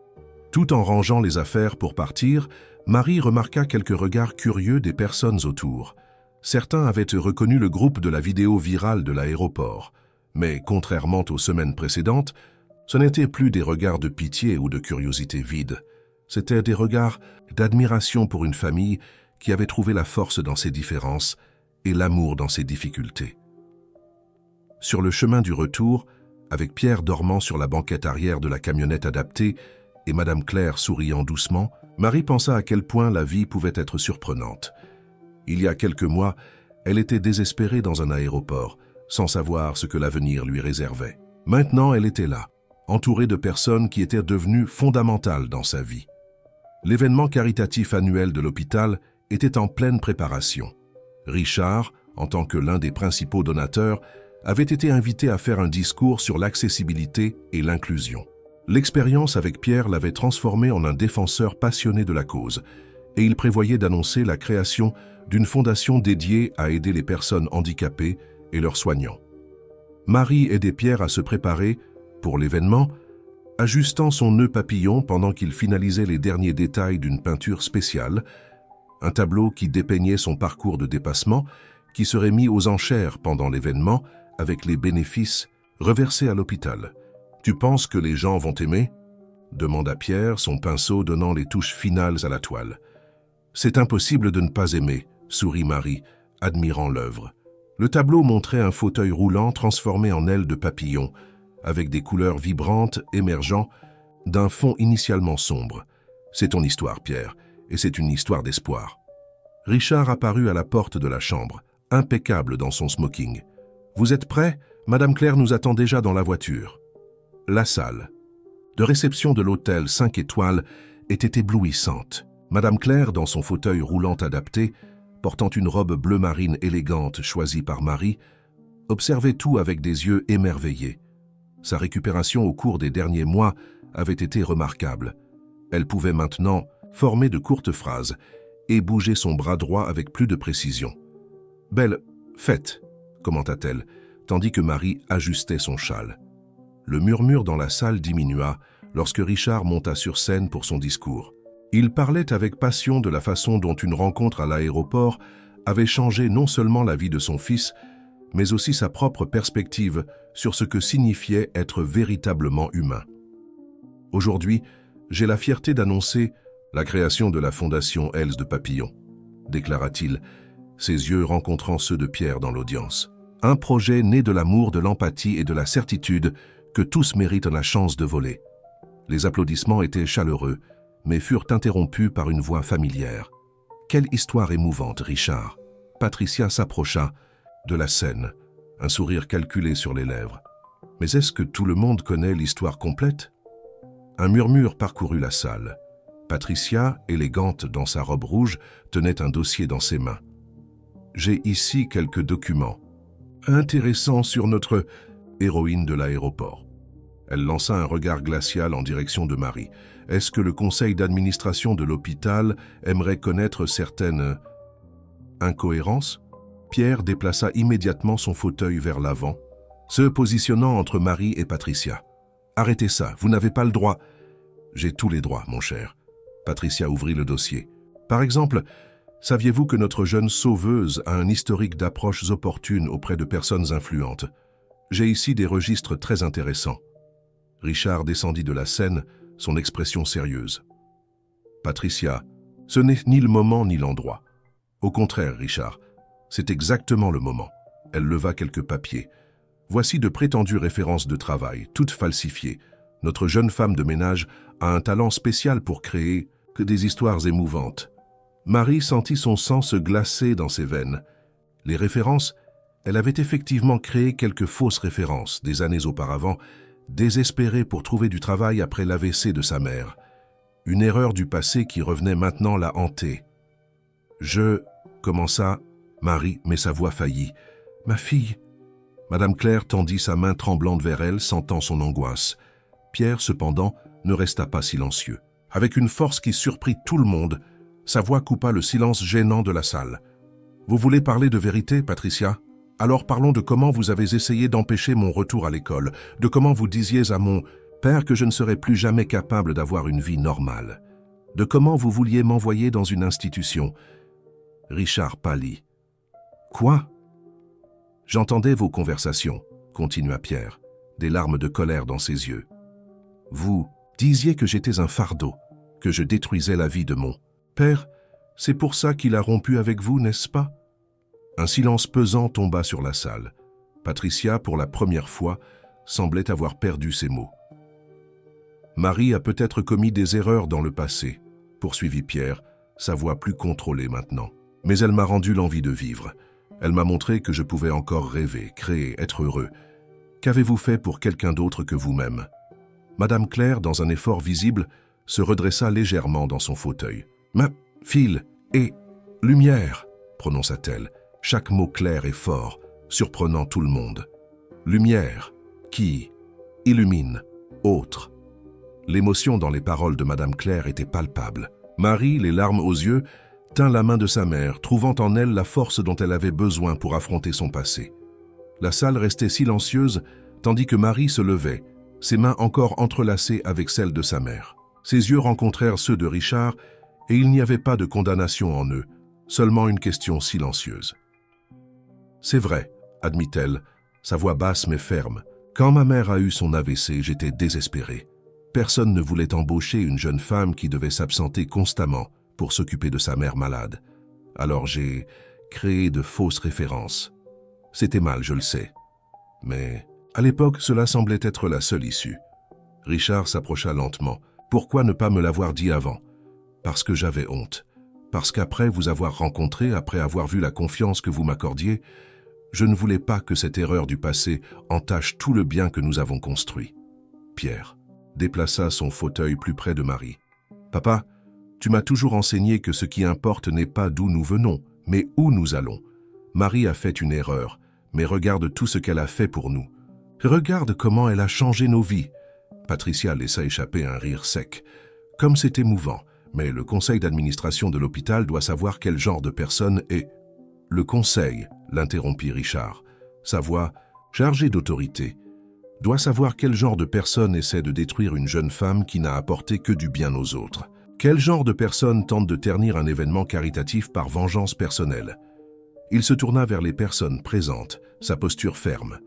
Tout en rangeant les affaires pour partir, Marie remarqua quelques regards curieux des personnes autour. Certains avaient reconnu le groupe de la vidéo virale de l'aéroport, mais contrairement aux semaines précédentes, Ce n'étaient plus des regards de pitié ou de curiosité vide. C'étaient des regards d'admiration pour une famille qui avait trouvé la force dans ses différences et l'amour dans ses difficultés. Sur le chemin du retour, avec Pierre dormant sur la banquette arrière de la camionnette adaptée et Madame Claire souriant doucement, Marie pensa à quel point la vie pouvait être surprenante. Il y a quelques mois, elle était désespérée dans un aéroport, sans savoir ce que l'avenir lui réservait. Maintenant, elle était là, entourée de personnes qui étaient devenues fondamentales dans sa vie. L'événement caritatif annuel de l'hôpital était en pleine préparation. Richard, en tant que l'un des principaux donateurs, avait été invité à faire un discours sur l'accessibilité et l'inclusion. L'expérience avec Pierre l'avait transformé en un défenseur passionné de la cause, et il prévoyait d'annoncer la création d'une fondation dédiée à aider les personnes handicapées et leurs soignants. Marie aidait Pierre à se préparer pour l'événement, ajustant son nœud papillon pendant qu'il finalisait les derniers détails d'une peinture spéciale, un tableau qui dépeignait son parcours de dépassement, qui serait mis aux enchères pendant l'événement avec les bénéfices reversés à l'hôpital. « Tu penses que les gens vont aimer ?» demanda Pierre, son pinceau donnant les touches finales à la toile. « C'est impossible de ne pas aimer », sourit Marie, admirant l'œuvre. Le tableau montrait un fauteuil roulant transformé en aile de papillon, avec des couleurs vibrantes émergeant d'un fond initialement sombre. « C'est ton histoire, Pierre, et c'est une histoire d'espoir. » Richard apparut à la porte de la chambre, impeccable dans son smoking. « Vous êtes prêts? Madame Claire nous attend déjà dans la voiture. » La salle de réception de l'hôtel 5 étoiles était éblouissante. Madame Claire, dans son fauteuil roulant adapté, portant une robe bleu marine élégante choisie par Marie, observait tout avec des yeux émerveillés. Sa récupération au cours des derniers mois avait été remarquable. Elle pouvait maintenant former de courtes phrases et bouger son bras droit avec plus de précision. « Belle fête !» commenta-t-elle, tandis que Marie ajustait son châle. Le murmure dans la salle diminua lorsque Richard monta sur scène pour son discours. Il parlait avec passion de la façon dont une rencontre à l'aéroport avait changé non seulement la vie de son fils, mais aussi sa propre perspective sur ce que signifiait être véritablement humain. « Aujourd'hui, j'ai la fierté d'annoncer la création de la Fondation Els de Papillon, » déclara-t-il, ses yeux rencontrant ceux de Pierre dans l'audience. « Un projet né de l'amour, de l'empathie et de la certitude que tous méritent la chance de voler. » Les applaudissements étaient chaleureux, mais furent interrompus par une voix familière. « Quelle histoire émouvante, Richard !» Patricia s'approcha de la scène, un sourire calculé sur les lèvres. « Mais est-ce que tout le monde connaît l'histoire complète ?» Un murmure parcourut la salle. Patricia, élégante dans sa robe rouge, tenait un dossier dans ses mains. « J'ai ici quelques documents intéressants sur notre héroïne de l'aéroport. » Elle lança un regard glacial en direction de Marie. « Est-ce que le conseil d'administration de l'hôpital aimerait connaître certaines incohérences ?» Pierre déplaça immédiatement son fauteuil vers l'avant, se positionnant entre Marie et Patricia. « Arrêtez ça, vous n'avez pas le droit. »« J'ai tous les droits, mon cher. » Patricia ouvrit le dossier. « Par exemple, saviez-vous que notre jeune sauveuse a un historique d'approches opportunes auprès de personnes influentes? J'ai ici des registres très intéressants. » Richard descendit de la scène, son expression sérieuse. « Patricia, ce n'est ni le moment ni l'endroit. Au contraire, Richard, c'est exactement le moment. » Elle leva quelques papiers. « Voici de prétendues références de travail, toutes falsifiées. Notre jeune femme de ménage a un talent spécial pour créer que des histoires émouvantes. » Marie sentit son sang se glacer dans ses veines. Les références, elle avait effectivement créé quelques fausses références des années auparavant, désespérée pour trouver du travail après l'AVC de sa mère. Une erreur du passé qui revenait maintenant la hanter. « Je... » commença Marie, mais sa voix faillit. « Ma fille... » Madame Claire tendit sa main tremblante vers elle, sentant son angoisse. Pierre, cependant, ne resta pas silencieux. Avec une force qui surprit tout le monde, sa voix coupa le silence gênant de la salle. « Vous voulez parler de vérité, Patricia ? Alors parlons de comment vous avez essayé d'empêcher mon retour à l'école, de comment vous disiez à mon père que je ne serais plus jamais capable d'avoir une vie normale, de comment vous vouliez m'envoyer dans une institution. » Richard pâlit. « Quoi ?» ?»« J'entendais vos conversations, » continua Pierre, des larmes de colère dans ses yeux. « Vous disiez que j'étais un fardeau, que je détruisais la vie de mon père. C'est pour ça qu'il a rompu avec vous, n'est-ce pas? Un silence pesant tomba sur la salle. Patricia, pour la première fois, semblait avoir perdu ses mots. Marie a peut-être commis des erreurs dans le passé, poursuivit Pierre, sa voix plus contrôlée maintenant. Mais elle m'a rendu l'envie de vivre. Elle m'a montré que je pouvais encore rêver, créer, être heureux. Qu'avez-vous fait pour quelqu'un d'autre que vous-même? Madame Claire, dans un effort visible, se redressa légèrement dans son fauteuil. « Ma fille et lumière !» prononça-t-elle, chaque mot clair et fort, surprenant tout le monde. « Lumière, qui illumine, autre. » L'émotion dans les paroles de Madame Claire était palpable. Marie, les larmes aux yeux, tint la main de sa mère, trouvant en elle la force dont elle avait besoin pour affronter son passé. La salle restait silencieuse, tandis que Marie se levait, ses mains encore entrelacées avec celles de sa mère. Ses yeux rencontrèrent ceux de Richard, et il n'y avait pas de condamnation en eux, seulement une question silencieuse. « C'est vrai, » admit-elle, sa voix basse mais ferme. « Quand ma mère a eu son AVC, j'étais désespéré. Personne ne voulait embaucher une jeune femme qui devait s'absenter constamment pour s'occuper de sa mère malade. Alors j'ai créé de fausses références. C'était mal, je le sais. Mais à l'époque, cela semblait être la seule issue. » Richard s'approcha lentement. « Pourquoi ne pas me l'avoir dit avant? Parce que j'avais honte. Parce qu'après vous avoir rencontré, après avoir vu la confiance que vous m'accordiez, je ne voulais pas que cette erreur du passé entache tout le bien que nous avons construit. » Pierre déplaça son fauteuil plus près de Marie. « Papa, tu m'as toujours enseigné que ce qui importe n'est pas d'où nous venons, mais où nous allons. Marie a fait une erreur, mais regarde tout ce qu'elle a fait pour nous. Regarde comment elle a changé nos vies. » Patricia laissa échapper un rire sec. Comme c'est émouvant, mais le conseil d'administration de l'hôpital doit savoir quel genre de personne est. « Le conseil, » l'interrompit Richard, sa voix chargée d'autorité, doit savoir quel genre de personne essaie de détruire une jeune femme qui n'a apporté que du bien aux autres. Quel genre de personne tente de ternir un événement caritatif par vengeance personnelle. Il se tourna vers les personnes présentes, sa posture ferme.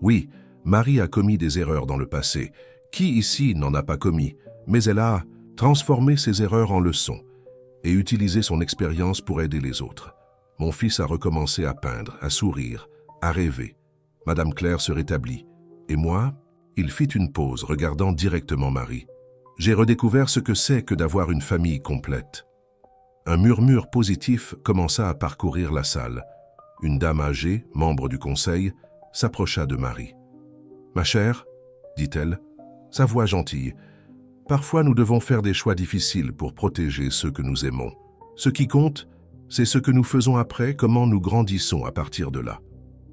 Oui, Marie a commis des erreurs dans le passé. Qui ici n'en a pas commis? Mais elle a transformé ses erreurs en leçons et utilisé son expérience pour aider les autres. Mon fils a recommencé à peindre, à sourire, à rêver. Madame Claire se rétablit. Et moi, il fit une pause, regardant directement Marie. J'ai redécouvert ce que c'est que d'avoir une famille complète. Un murmure positif commença à parcourir la salle. Une dame âgée, membre du conseil, s'approcha de Marie. « Ma chère, » dit-elle, sa voix gentille, « parfois nous devons faire des choix difficiles pour protéger ceux que nous aimons. Ce qui compte, c'est ce que nous faisons après, comment nous grandissons à partir de là. »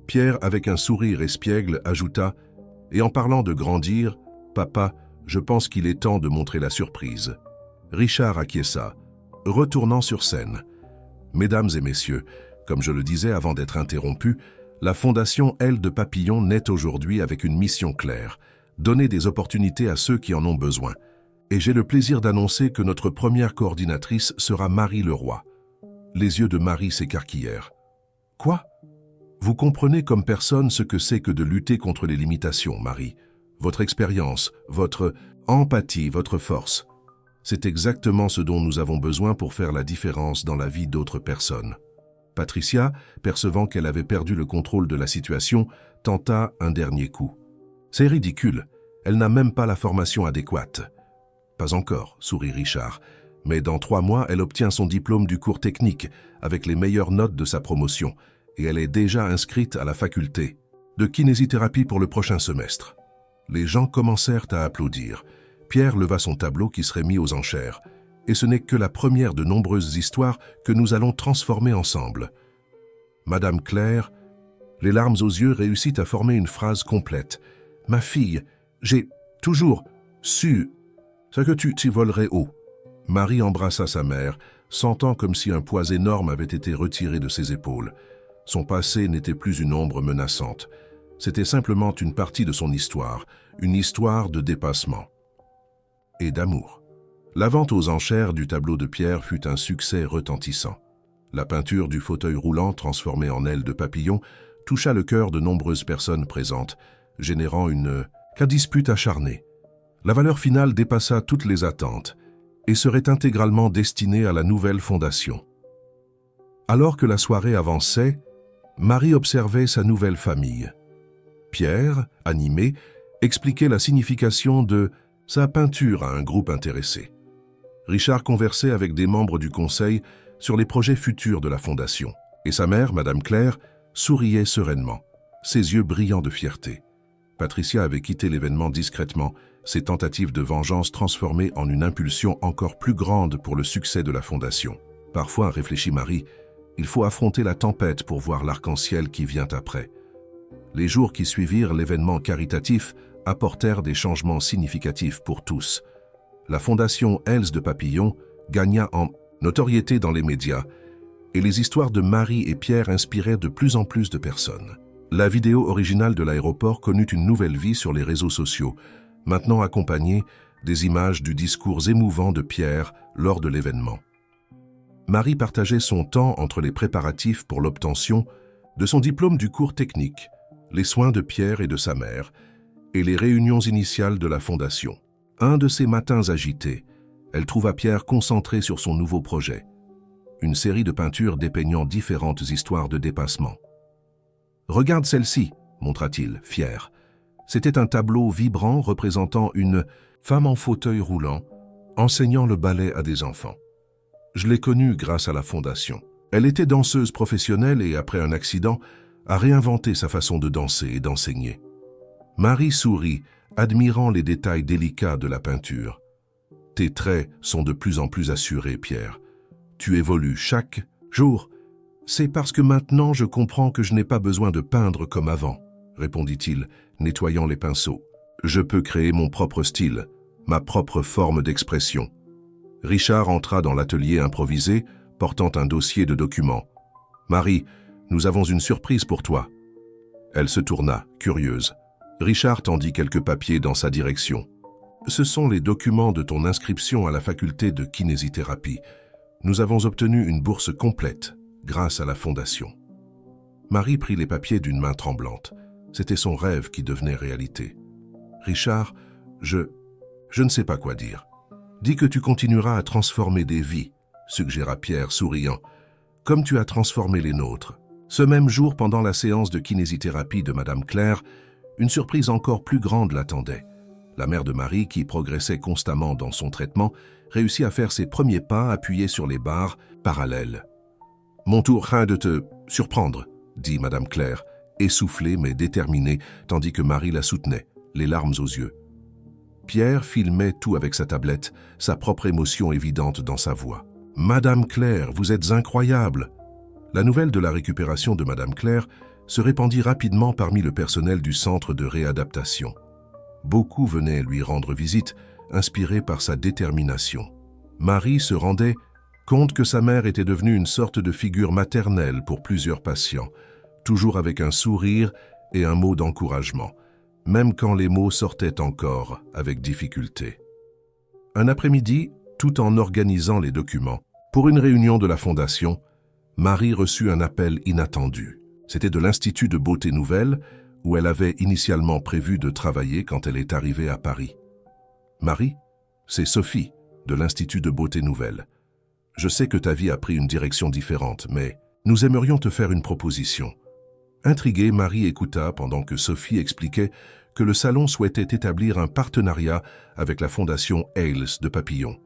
Pierre, avec un sourire espiègle, ajouta « Et en parlant de grandir, papa, je pense qu'il est temps de montrer la surprise. » Richard acquiesça, retournant sur scène. « Mesdames et messieurs, comme je le disais avant d'être interrompu, la Fondation Aile de Papillon naît aujourd'hui avec une mission claire, donner des opportunités à ceux qui en ont besoin. Et j'ai le plaisir d'annoncer que notre première coordinatrice sera Marie Leroy. » Les yeux de Marie s'écarquillèrent. « Quoi ? Vous comprenez comme personne ce que c'est que de lutter contre les limitations, Marie. Votre expérience, votre empathie, votre force. C'est exactement ce dont nous avons besoin pour faire la différence dans la vie d'autres personnes. » Patricia, percevant qu'elle avait perdu le contrôle de la situation, tenta un dernier coup. « C'est ridicule, elle n'a même pas la formation adéquate. »« Pas encore, » sourit Richard, « mais dans 3 mois, elle obtient son diplôme du cours technique avec les meilleures notes de sa promotion et elle est déjà inscrite à la faculté de kinésithérapie pour le prochain semestre. » Les gens commencèrent à applaudir. Pierre leva son tableau qui serait mis aux enchères. Et ce n'est que la première de nombreuses histoires que nous allons transformer ensemble. Madame Claire, les larmes aux yeux, réussit à former une phrase complète. « Ma fille, j'ai toujours su ce que tu t'y volerais haut. » Marie embrassa sa mère, sentant comme si un poids énorme avait été retiré de ses épaules. Son passé n'était plus une ombre menaçante. C'était simplement une partie de son histoire, une histoire de dépassement et d'amour. La vente aux enchères du tableau de Pierre fut un succès retentissant. La peinture du fauteuil roulant, transformé en aile de papillon, toucha le cœur de nombreuses personnes présentes, générant une dispute acharnée. La valeur finale dépassa toutes les attentes et serait intégralement destinée à la nouvelle fondation. Alors que la soirée avançait, Marie observait sa nouvelle famille. Pierre, animé, expliquait la signification de sa peinture à un groupe intéressé. Richard conversait avec des membres du conseil sur les projets futurs de la fondation. Et sa mère, Madame Claire, souriait sereinement, ses yeux brillants de fierté. Patricia avait quitté l'événement discrètement, ses tentatives de vengeance transformées en une impulsion encore plus grande pour le succès de la fondation. Parfois, réfléchit Marie, il faut affronter la tempête pour voir l'arc-en-ciel qui vient après. Les jours qui suivirent l'événement caritatif apportèrent des changements significatifs pour tous. La fondation Els de Papillon gagna en notoriété dans les médias et les histoires de Marie et Pierre inspiraient de plus en plus de personnes. La vidéo originale de l'aéroport connut une nouvelle vie sur les réseaux sociaux, maintenant accompagnée des images du discours émouvant de Pierre lors de l'événement. Marie partageait son temps entre les préparatifs pour l'obtention de son diplôme du cours technique, les soins de Pierre et de sa mère, et les réunions initiales de la fondation. Un de ces matins agités, elle trouva Pierre concentré sur son nouveau projet, une série de peintures dépeignant différentes histoires de dépassement. « Regarde celle-ci », montra-t-il, fier. C'était un tableau vibrant représentant une femme en fauteuil roulant, enseignant le ballet à des enfants. Je l'ai connue grâce à la fondation. Elle était danseuse professionnelle et, après un accident, a réinventé sa façon de danser et d'enseigner. Marie sourit, admirant les détails délicats de la peinture. « Tes traits sont de plus en plus assurés, Pierre. Tu évolues chaque jour. C'est parce que maintenant je comprends que je n'ai pas besoin de peindre comme avant, » répondit-il, nettoyant les pinceaux. « Je peux créer mon propre style, ma propre forme d'expression. » Richard entra dans l'atelier improvisé, portant un dossier de documents. « Marie, nous avons une surprise pour toi. » Elle se tourna, curieuse. Richard tendit quelques papiers dans sa direction. « Ce sont les documents de ton inscription à la faculté de kinésithérapie. Nous avons obtenu une bourse complète grâce à la fondation. » Marie prit les papiers d'une main tremblante. C'était son rêve qui devenait réalité. « Richard, je ne sais pas quoi dire. Dis que tu continueras à transformer des vies, » suggéra Pierre, souriant, « comme tu as transformé les nôtres. » Ce même jour, pendant la séance de kinésithérapie de Madame Claire, une surprise encore plus grande l'attendait. La mère de Marie, qui progressait constamment dans son traitement, réussit à faire ses premiers pas appuyés sur les barres parallèles. « Mon tour craint de te surprendre, » dit Madame Claire, essoufflée mais déterminée, tandis que Marie la soutenait, les larmes aux yeux. Pierre filmait tout avec sa tablette, sa propre émotion évidente dans sa voix. « Madame Claire, vous êtes incroyable !» La nouvelle de la récupération de Madame Claire se répandit rapidement parmi le personnel du centre de réadaptation. Beaucoup venaient lui rendre visite, inspirés par sa détermination. Marie se rendait compte que sa mère était devenue une sorte de figure maternelle pour plusieurs patients, toujours avec un sourire et un mot d'encouragement, même quand les mots sortaient encore avec difficulté. Un après-midi, tout en organisant les documents, pour une réunion de la fondation, Marie reçut un appel inattendu. C'était de l'Institut de beauté nouvelle, où elle avait initialement prévu de travailler quand elle est arrivée à Paris. « Marie, c'est Sophie, de l'Institut de beauté nouvelle. Je sais que ta vie a pris une direction différente, mais nous aimerions te faire une proposition. » Intriguée, Marie écouta pendant que Sophie expliquait que le salon souhaitait établir un partenariat avec la fondation Els de Papillon.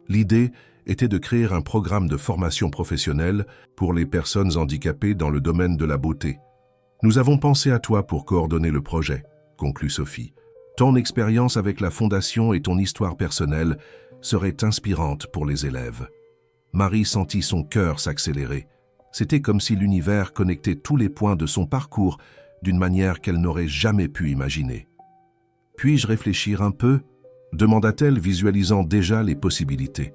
L'idée était de créer un programme de formation professionnelle pour les personnes handicapées dans le domaine de la beauté. « Nous avons pensé à toi pour coordonner le projet, » conclut Sophie. « Ton expérience avec la fondation et ton histoire personnelle seraient inspirantes pour les élèves. » Marie sentit son cœur s'accélérer. C'était comme si l'univers connectait tous les points de son parcours d'une manière qu'elle n'aurait jamais pu imaginer. « Puis-je réfléchir un peu ?» demanda-t-elle, visualisant déjà les possibilités.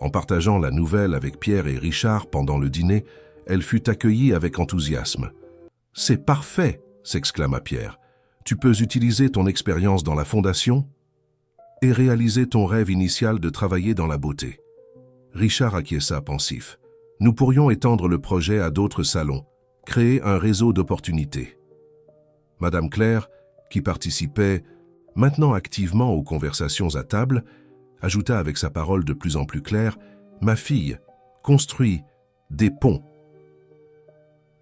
En partageant la nouvelle avec Pierre et Richard pendant le dîner, elle fut accueillie avec enthousiasme. « C'est parfait !» s'exclama Pierre. « Tu peux utiliser ton expérience dans la fondation et réaliser ton rêve initial de travailler dans la beauté. » Richard acquiesça pensif. « Nous pourrions étendre le projet à d'autres salons, créer un réseau d'opportunités. » Madame Claire, qui participait, Maintenant activement aux conversations à table, ajouta avec sa parole de plus en plus claire « Ma fille construit des ponts ».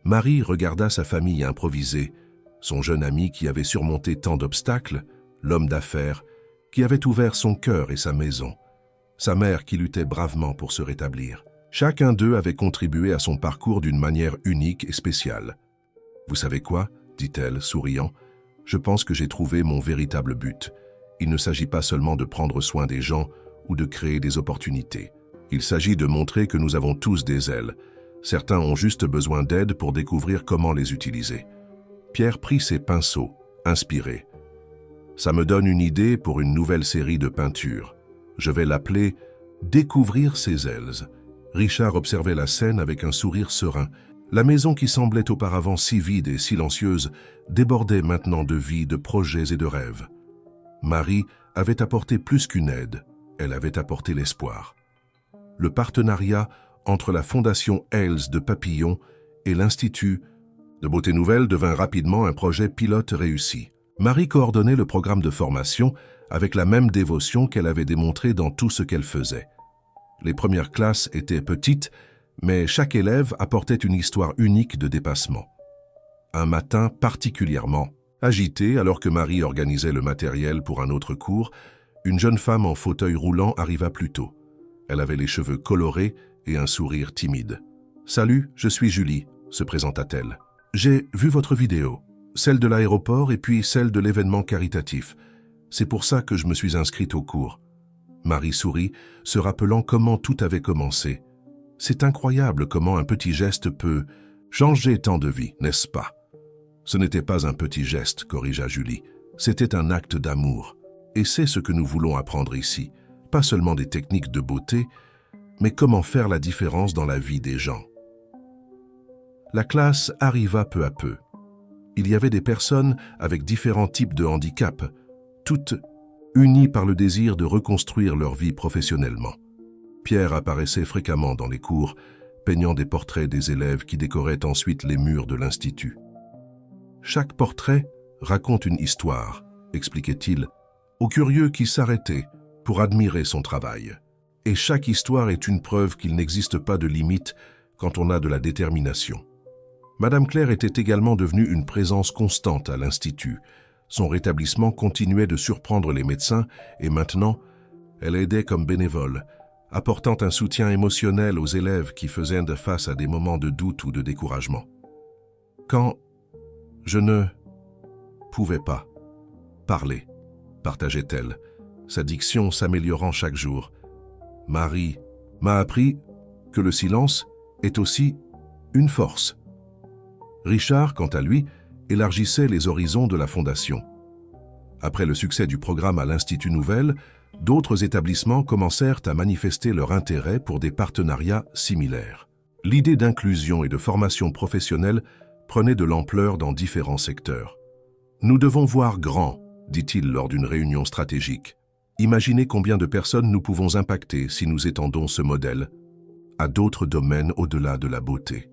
Marie regarda sa famille improvisée, son jeune ami qui avait surmonté tant d'obstacles, l'homme d'affaires qui avait ouvert son cœur et sa maison, sa mère qui luttait bravement pour se rétablir. Chacun d'eux avait contribué à son parcours d'une manière unique et spéciale. « Vous savez quoi ?» dit-elle, souriant. « Je pense que j'ai trouvé mon véritable but. Il ne s'agit pas seulement de prendre soin des gens ou de créer des opportunités. Il s'agit de montrer que nous avons tous des ailes. Certains ont juste besoin d'aide pour découvrir comment les utiliser. » Pierre prit ses pinceaux, inspiré. « Ça me donne une idée pour une nouvelle série de peintures. Je vais l'appeler « Découvrir ses ailes ». Richard observait la scène avec un sourire serein. La maison qui semblait auparavant si vide et silencieuse débordait maintenant de vie, de projets et de rêves. Marie avait apporté plus qu'une aide, elle avait apporté l'espoir. Le partenariat entre la Fondation Hales de Papillon et l'Institut de Beauté Nouvelle devint rapidement un projet pilote réussi. Marie coordonnait le programme de formation avec la même dévotion qu'elle avait démontrée dans tout ce qu'elle faisait. Les premières classes étaient petites, mais chaque élève apportait une histoire unique de dépassement. Un matin particulièrement agité, alors que Marie organisait le matériel pour un autre cours, une jeune femme en fauteuil roulant arriva plus tôt. Elle avait les cheveux colorés et un sourire timide. « Salut, je suis Julie », se présenta-t-elle. « J'ai vu votre vidéo, celle de l'aéroport et puis celle de l'événement caritatif. C'est pour ça que je me suis inscrite au cours. » Marie sourit, se rappelant comment tout avait commencé. C'est incroyable comment un petit geste peut changer tant de vies, n'est-ce pas? Ce n'était pas un petit geste, corrigea Julie. C'était un acte d'amour. Et c'est ce que nous voulons apprendre ici. Pas seulement des techniques de beauté, mais comment faire la différence dans la vie des gens. La classe arriva peu à peu. Il y avait des personnes avec différents types de handicaps, toutes unies par le désir de reconstruire leur vie professionnellement. Pierre apparaissait fréquemment dans les cours, peignant des portraits des élèves qui décoraient ensuite les murs de l'Institut. Chaque portrait raconte une histoire, expliquait-il, aux curieux qui s'arrêtaient pour admirer son travail. Et chaque histoire est une preuve qu'il n'existe pas de limite quand on a de la détermination. Madame Claire était également devenue une présence constante à l'Institut. Son rétablissement continuait de surprendre les médecins et maintenant, elle aidait comme bénévole, apportant un soutien émotionnel aux élèves qui faisaient face à des moments de doute ou de découragement. Quand je ne pouvais pas parler, partageait-elle, sa diction s'améliorant chaque jour. Marie m'a appris que le silence est aussi une force. Richard, quant à lui, élargissait les horizons de la Fondation. Après le succès du programme à l'Institut Nouvelle, d'autres établissements commencèrent à manifester leur intérêt pour des partenariats similaires. L'idée d'inclusion et de formation professionnelle prenait de l'ampleur dans différents secteurs. « Nous devons voir grand », dit-il lors d'une réunion stratégique. « Imaginez combien de personnes nous pouvons impacter si nous étendons ce modèle à d'autres domaines au-delà de la beauté. »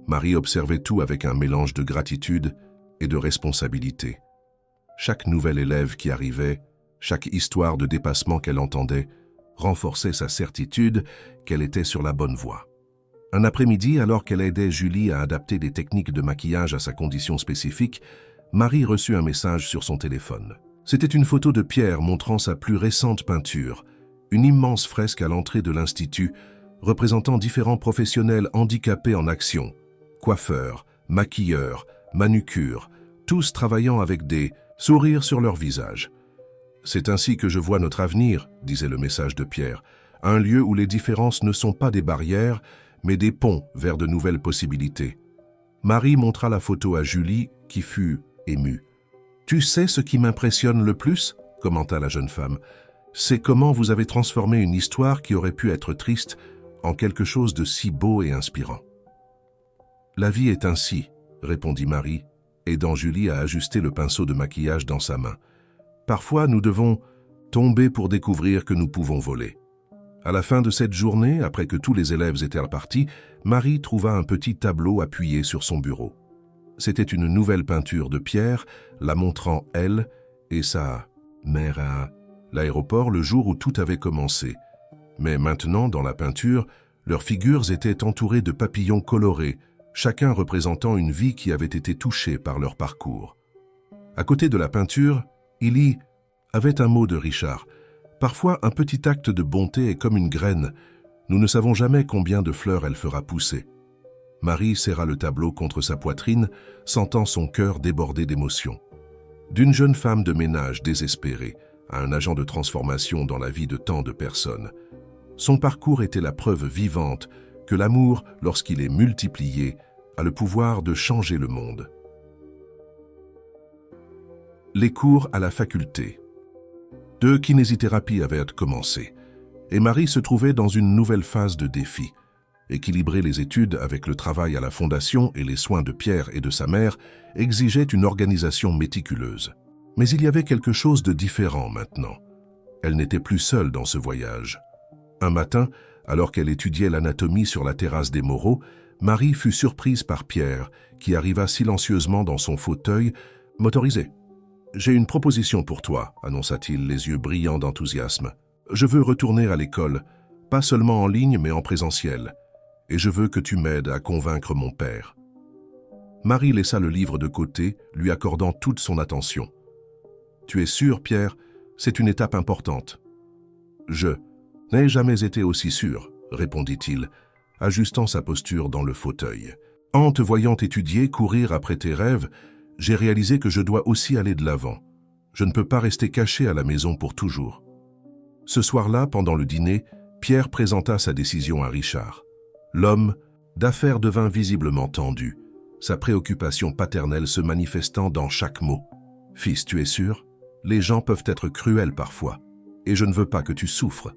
Marie observait tout avec un mélange de gratitude et de responsabilité. Chaque nouvel élève qui arrivait, chaque histoire de dépassement qu'elle entendait, renforçait sa certitude qu'elle était sur la bonne voie. Un après-midi, alors qu'elle aidait Julie à adapter des techniques de maquillage à sa condition spécifique, Marie reçut un message sur son téléphone. C'était une photo de Pierre montrant sa plus récente peinture, une immense fresque à l'entrée de l'Institut, représentant différents professionnels handicapés en action, coiffeurs, maquilleurs, manucures, tous travaillant avec des sourires sur leur visage. « C'est ainsi que je vois notre avenir », disait le message de Pierre, « un lieu où les différences ne sont pas des barrières, mais des ponts vers de nouvelles possibilités. » Marie montra la photo à Julie, qui fut émue. « Tu sais ce qui m'impressionne le plus ?» commenta la jeune femme. « C'est comment vous avez transformé une histoire qui aurait pu être triste en quelque chose de si beau et inspirant. » « La vie est ainsi, » répondit Marie, aidant Julie à ajuster le pinceau de maquillage dans sa main. « Parfois, nous devons tomber pour découvrir que nous pouvons voler. » À la fin de cette journée, après que tous les élèves étaient repartis, Marie trouva un petit tableau appuyé sur son bureau. C'était une nouvelle peinture de Pierre, la montrant elle et sa Mère à l'aéroport le jour où tout avait commencé. Mais maintenant, dans la peinture, leurs figures étaient entourées de papillons colorés, chacun représentant une vie qui avait été touchée par leur parcours. À côté de la peinture, Illy avait un mot de Richard. Parfois, un petit acte de bonté est comme une graine. Nous ne savons jamais combien de fleurs elle fera pousser. Marie serra le tableau contre sa poitrine, sentant son cœur déborder d'émotion. D'une jeune femme de ménage désespérée à un agent de transformation dans la vie de tant de personnes, son parcours était la preuve vivante que l'amour, lorsqu'il est multiplié, a le pouvoir de changer le monde. Les cours à la faculté. De kinésithérapie avaient commencé, et Marie se trouvait dans une nouvelle phase de défi. Équilibrer les études avec le travail à la fondation et les soins de Pierre et de sa mère exigeait une organisation méticuleuse. Mais il y avait quelque chose de différent maintenant. Elle n'était plus seule dans ce voyage. Un matin, alors qu'elle étudiait l'anatomie sur la terrasse des Moreaux, Marie fut surprise par Pierre, qui arriva silencieusement dans son fauteuil, motorisé. « J'ai une proposition pour toi », annonça-t-il, les yeux brillants d'enthousiasme. « Je veux retourner à l'école, pas seulement en ligne mais en présentiel. Et je veux que tu m'aides à convaincre mon père. » Marie laissa le livre de côté, lui accordant toute son attention. « Tu es sûr, Pierre, c'est une étape importante. »« Je n'ai jamais été aussi sûr, » répondit-il, ajustant sa posture dans le fauteuil. « En te voyant étudier, courir après tes rêves, j'ai réalisé que je dois aussi aller de l'avant. Je ne peux pas rester caché à la maison pour toujours. » Ce soir-là, pendant le dîner, Pierre présenta sa décision à Richard. L'homme d'affaires devint visiblement tendu, sa préoccupation paternelle se manifestant dans chaque mot. « Fils, tu es sûr? Les gens peuvent être cruels parfois, et je ne veux pas que tu souffres. »«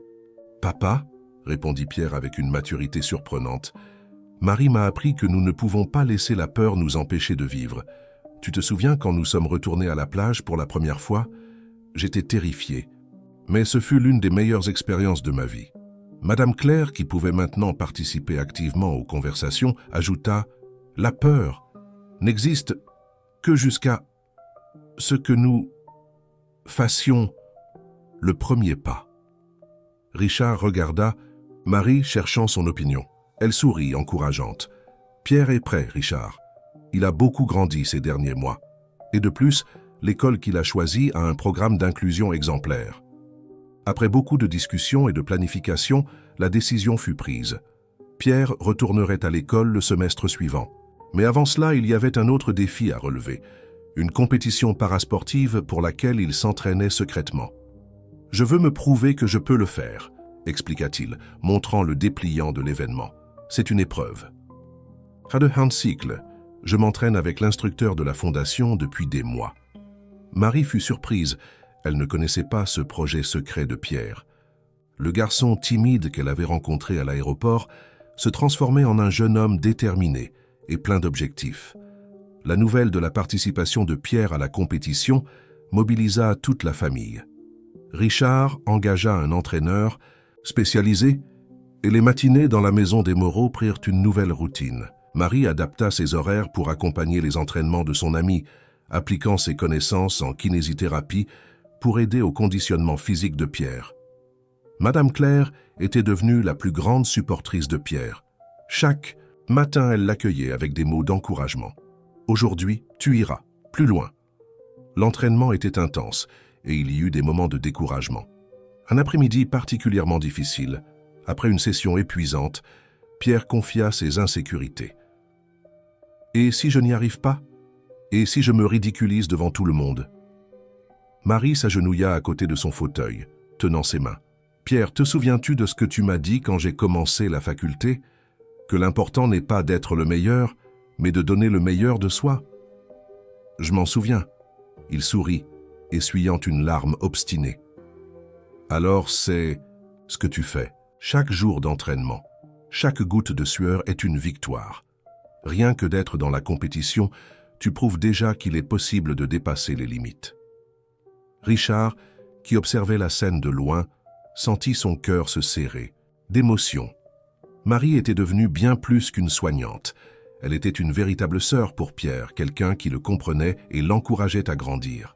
Papa ?» répondit Pierre avec une maturité surprenante. « Marie m'a appris que nous ne pouvons pas laisser la peur nous empêcher de vivre. Tu te souviens quand nous sommes retournés à la plage pour la première fois? J'étais terrifié, mais ce fut l'une des meilleures expériences de ma vie. » Madame Claire, qui pouvait maintenant participer activement aux conversations, ajouta « La peur n'existe que jusqu'à ce que nous fassions le premier pas. » Richard regarda Marie cherchant son opinion. Elle sourit, encourageante. « Pierre est prêt, Richard. Il a beaucoup grandi ces derniers mois. Et de plus, l'école qu'il a choisie a un programme d'inclusion exemplaire. » Après beaucoup de discussions et de planification, la décision fut prise. Pierre retournerait à l'école le semestre suivant. Mais avant cela, il y avait un autre défi à relever, une compétition parasportive pour laquelle il s'entraînait secrètement. « Je veux me prouver que je peux le faire », expliqua-t-il, montrant le dépliant de l'événement. « C'est une épreuve. »« Cycle, je m'entraîne avec l'instructeur de la fondation depuis des mois. » Marie fut surprise. Elle ne connaissait pas ce projet secret de Pierre. Le garçon timide qu'elle avait rencontré à l'aéroport se transformait en un jeune homme déterminé et plein d'objectifs. La nouvelle de la participation de Pierre à la compétition mobilisa toute la famille. Richard engagea un entraîneur spécialisé et les matinées dans la maison des Moreaux prirent une nouvelle routine. Marie adapta ses horaires pour accompagner les entraînements de son ami, appliquant ses connaissances en kinésithérapie pour aider au conditionnement physique de Pierre. Madame Claire était devenue la plus grande supportrice de Pierre. Chaque matin, elle l'accueillait avec des mots d'encouragement. « Aujourd'hui, tu iras, plus loin. » L'entraînement était intense et il y eut des moments de découragement. Un après-midi particulièrement difficile, après une session épuisante, Pierre confia ses insécurités. « Et si je n'y arrive pas? Et si je me ridiculise devant tout le monde ?» Marie s'agenouilla à côté de son fauteuil, tenant ses mains. « Pierre, te souviens-tu de ce que tu m'as dit quand j'ai commencé la faculté? Que l'important n'est pas d'être le meilleur, mais de donner le meilleur de soi. » « Je m'en souviens. » Il sourit, essuyant une larme obstinée. « Alors c'est ce que tu fais. Chaque jour d'entraînement, chaque goutte de sueur est une victoire. Rien que d'être dans la compétition, tu prouves déjà qu'il est possible de dépasser les limites. » Richard, qui observait la scène de loin, sentit son cœur se serrer, d'émotion. Marie était devenue bien plus qu'une soignante. Elle était une véritable sœur pour Pierre, quelqu'un qui le comprenait et l'encourageait à grandir.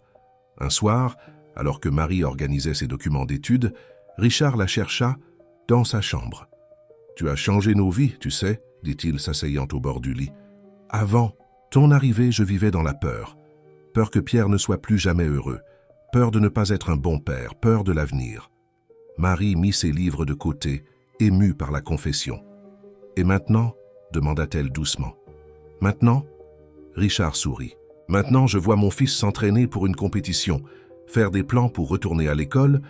Un soir, Alors que Marie organisait ses documents d'études, Richard la chercha dans sa chambre. « Tu as changé nos vies, tu sais, » dit-il s'asseyant au bord du lit. « Avant ton arrivée, je vivais dans la peur. Peur que Pierre ne soit plus jamais heureux. Peur de ne pas être un bon père, peur de l'avenir. » Marie mit ses livres de côté, émue par la confession. « Et maintenant ?» demanda-t-elle doucement. « Maintenant ?» Richard sourit. « Maintenant, je vois mon fils s'entraîner pour une compétition, faire des plans pour retourner à l'école,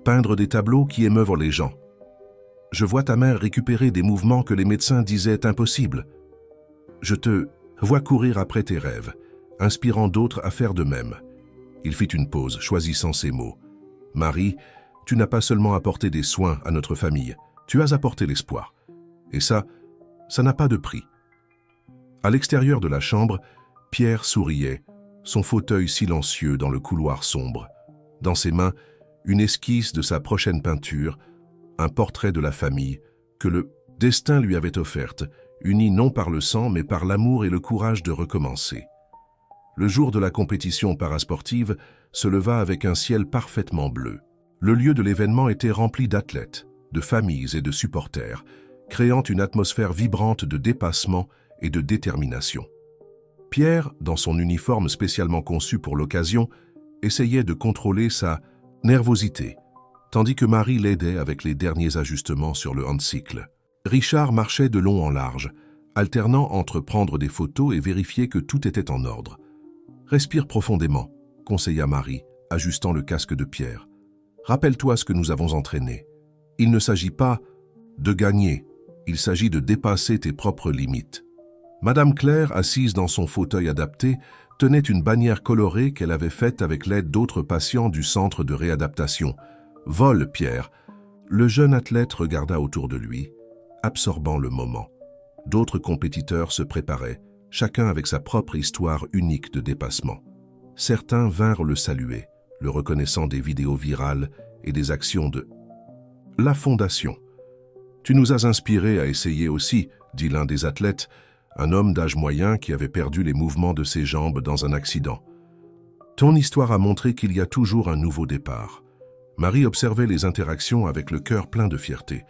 peindre des tableaux qui émeuvent les gens. Je vois ta mère récupérer des mouvements que les médecins disaient impossibles. Je te vois courir après tes rêves, inspirant d'autres à faire de même. » Il fit une pause, choisissant ses mots. « Marie, tu n'as pas seulement apporté des soins à notre famille, tu as apporté l'espoir. Et ça n'a pas de prix. » À l'extérieur de la chambre, Pierre souriait, son fauteuil silencieux dans le couloir sombre. Dans ses mains, une esquisse de sa prochaine peinture, un portrait de la famille que le destin lui avait offerte, unie non par le sang mais par l'amour et le courage de recommencer. Le jour de la compétition parasportive se leva avec un ciel parfaitement bleu. Le lieu de l'événement était rempli d'athlètes, de familles et de supporters, créant une atmosphère vibrante de dépassement et de détermination. Pierre, dans son uniforme spécialement conçu pour l'occasion, essayait de contrôler sa nervosité, tandis que Marie l'aidait avec les derniers ajustements sur le handcycle. Richard marchait de long en large, alternant entre prendre des photos et vérifier que tout était en ordre. « Respire profondément », conseilla Marie, ajustant le casque de Pierre. « Rappelle-toi ce que nous avons entraîné. Il ne s'agit pas de gagner, il s'agit de dépasser tes propres limites. » Madame Claire, assise dans son fauteuil adapté, tenait une bannière colorée qu'elle avait faite avec l'aide d'autres patients du centre de réadaptation. « Vole, Pierre !» Le jeune athlète regarda autour de lui, absorbant le moment. D'autres compétiteurs se préparaient, chacun avec sa propre histoire unique de dépassement. Certains vinrent le saluer, le reconnaissant des vidéos virales et des actions de la Fondation. « Tu nous as inspirés à essayer aussi, » dit l'un des athlètes, un homme d'âge moyen qui avait perdu les mouvements de ses jambes dans un accident. « Ton histoire a montré qu'il y a toujours un nouveau départ. » Marie observait les interactions avec le cœur plein de fierté.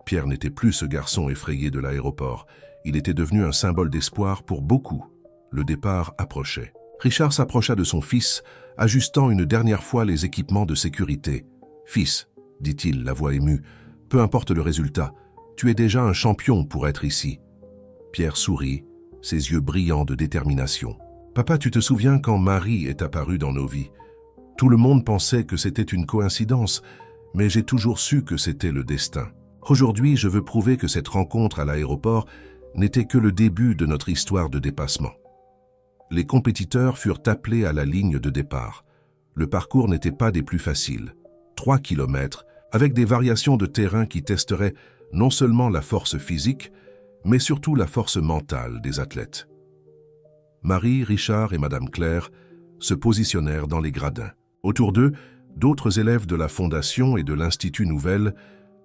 Pierre n'était plus ce garçon effrayé de l'aéroport. Il était devenu un symbole d'espoir pour beaucoup. Le départ approchait. Richard s'approcha de son fils, ajustant une dernière fois les équipements de sécurité. « Fils, » dit-il, la voix émue, « peu importe le résultat, tu es déjà un champion pour être ici. » Pierre sourit, ses yeux brillants de détermination. « Papa, tu te souviens quand Marie est apparue dans nos vies? Tout le monde pensait que c'était une coïncidence, mais j'ai toujours su que c'était le destin. Aujourd'hui, je veux prouver que cette rencontre à l'aéroport n'était que le début de notre histoire de dépassement. » Les compétiteurs furent appelés à la ligne de départ. Le parcours n'était pas des plus faciles. 3 kilomètres, avec des variations de terrain qui testeraient non seulement la force physique, mais surtout la force mentale des athlètes. Marie, Richard et Madame Claire se positionnèrent dans les gradins. Autour d'eux, d'autres élèves de la Fondation et de l'Institut Nouvelle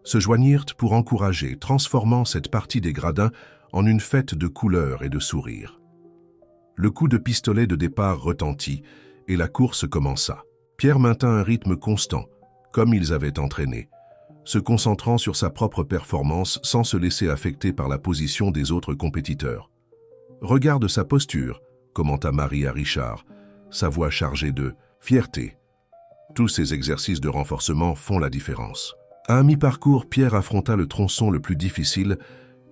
se joignirent pour encourager, transformant cette partie des gradins en une fête de couleurs et de sourires. Le coup de pistolet de départ retentit et la course commença. Pierre maintint un rythme constant, comme ils avaient entraîné, se concentrant sur sa propre performance sans se laisser affecter par la position des autres compétiteurs. « Regarde sa posture », commenta Marie à Richard, sa voix chargée de fierté. Tous ces exercices de renforcement font la différence. À un mi-parcours, Pierre affronta le tronçon le plus difficile,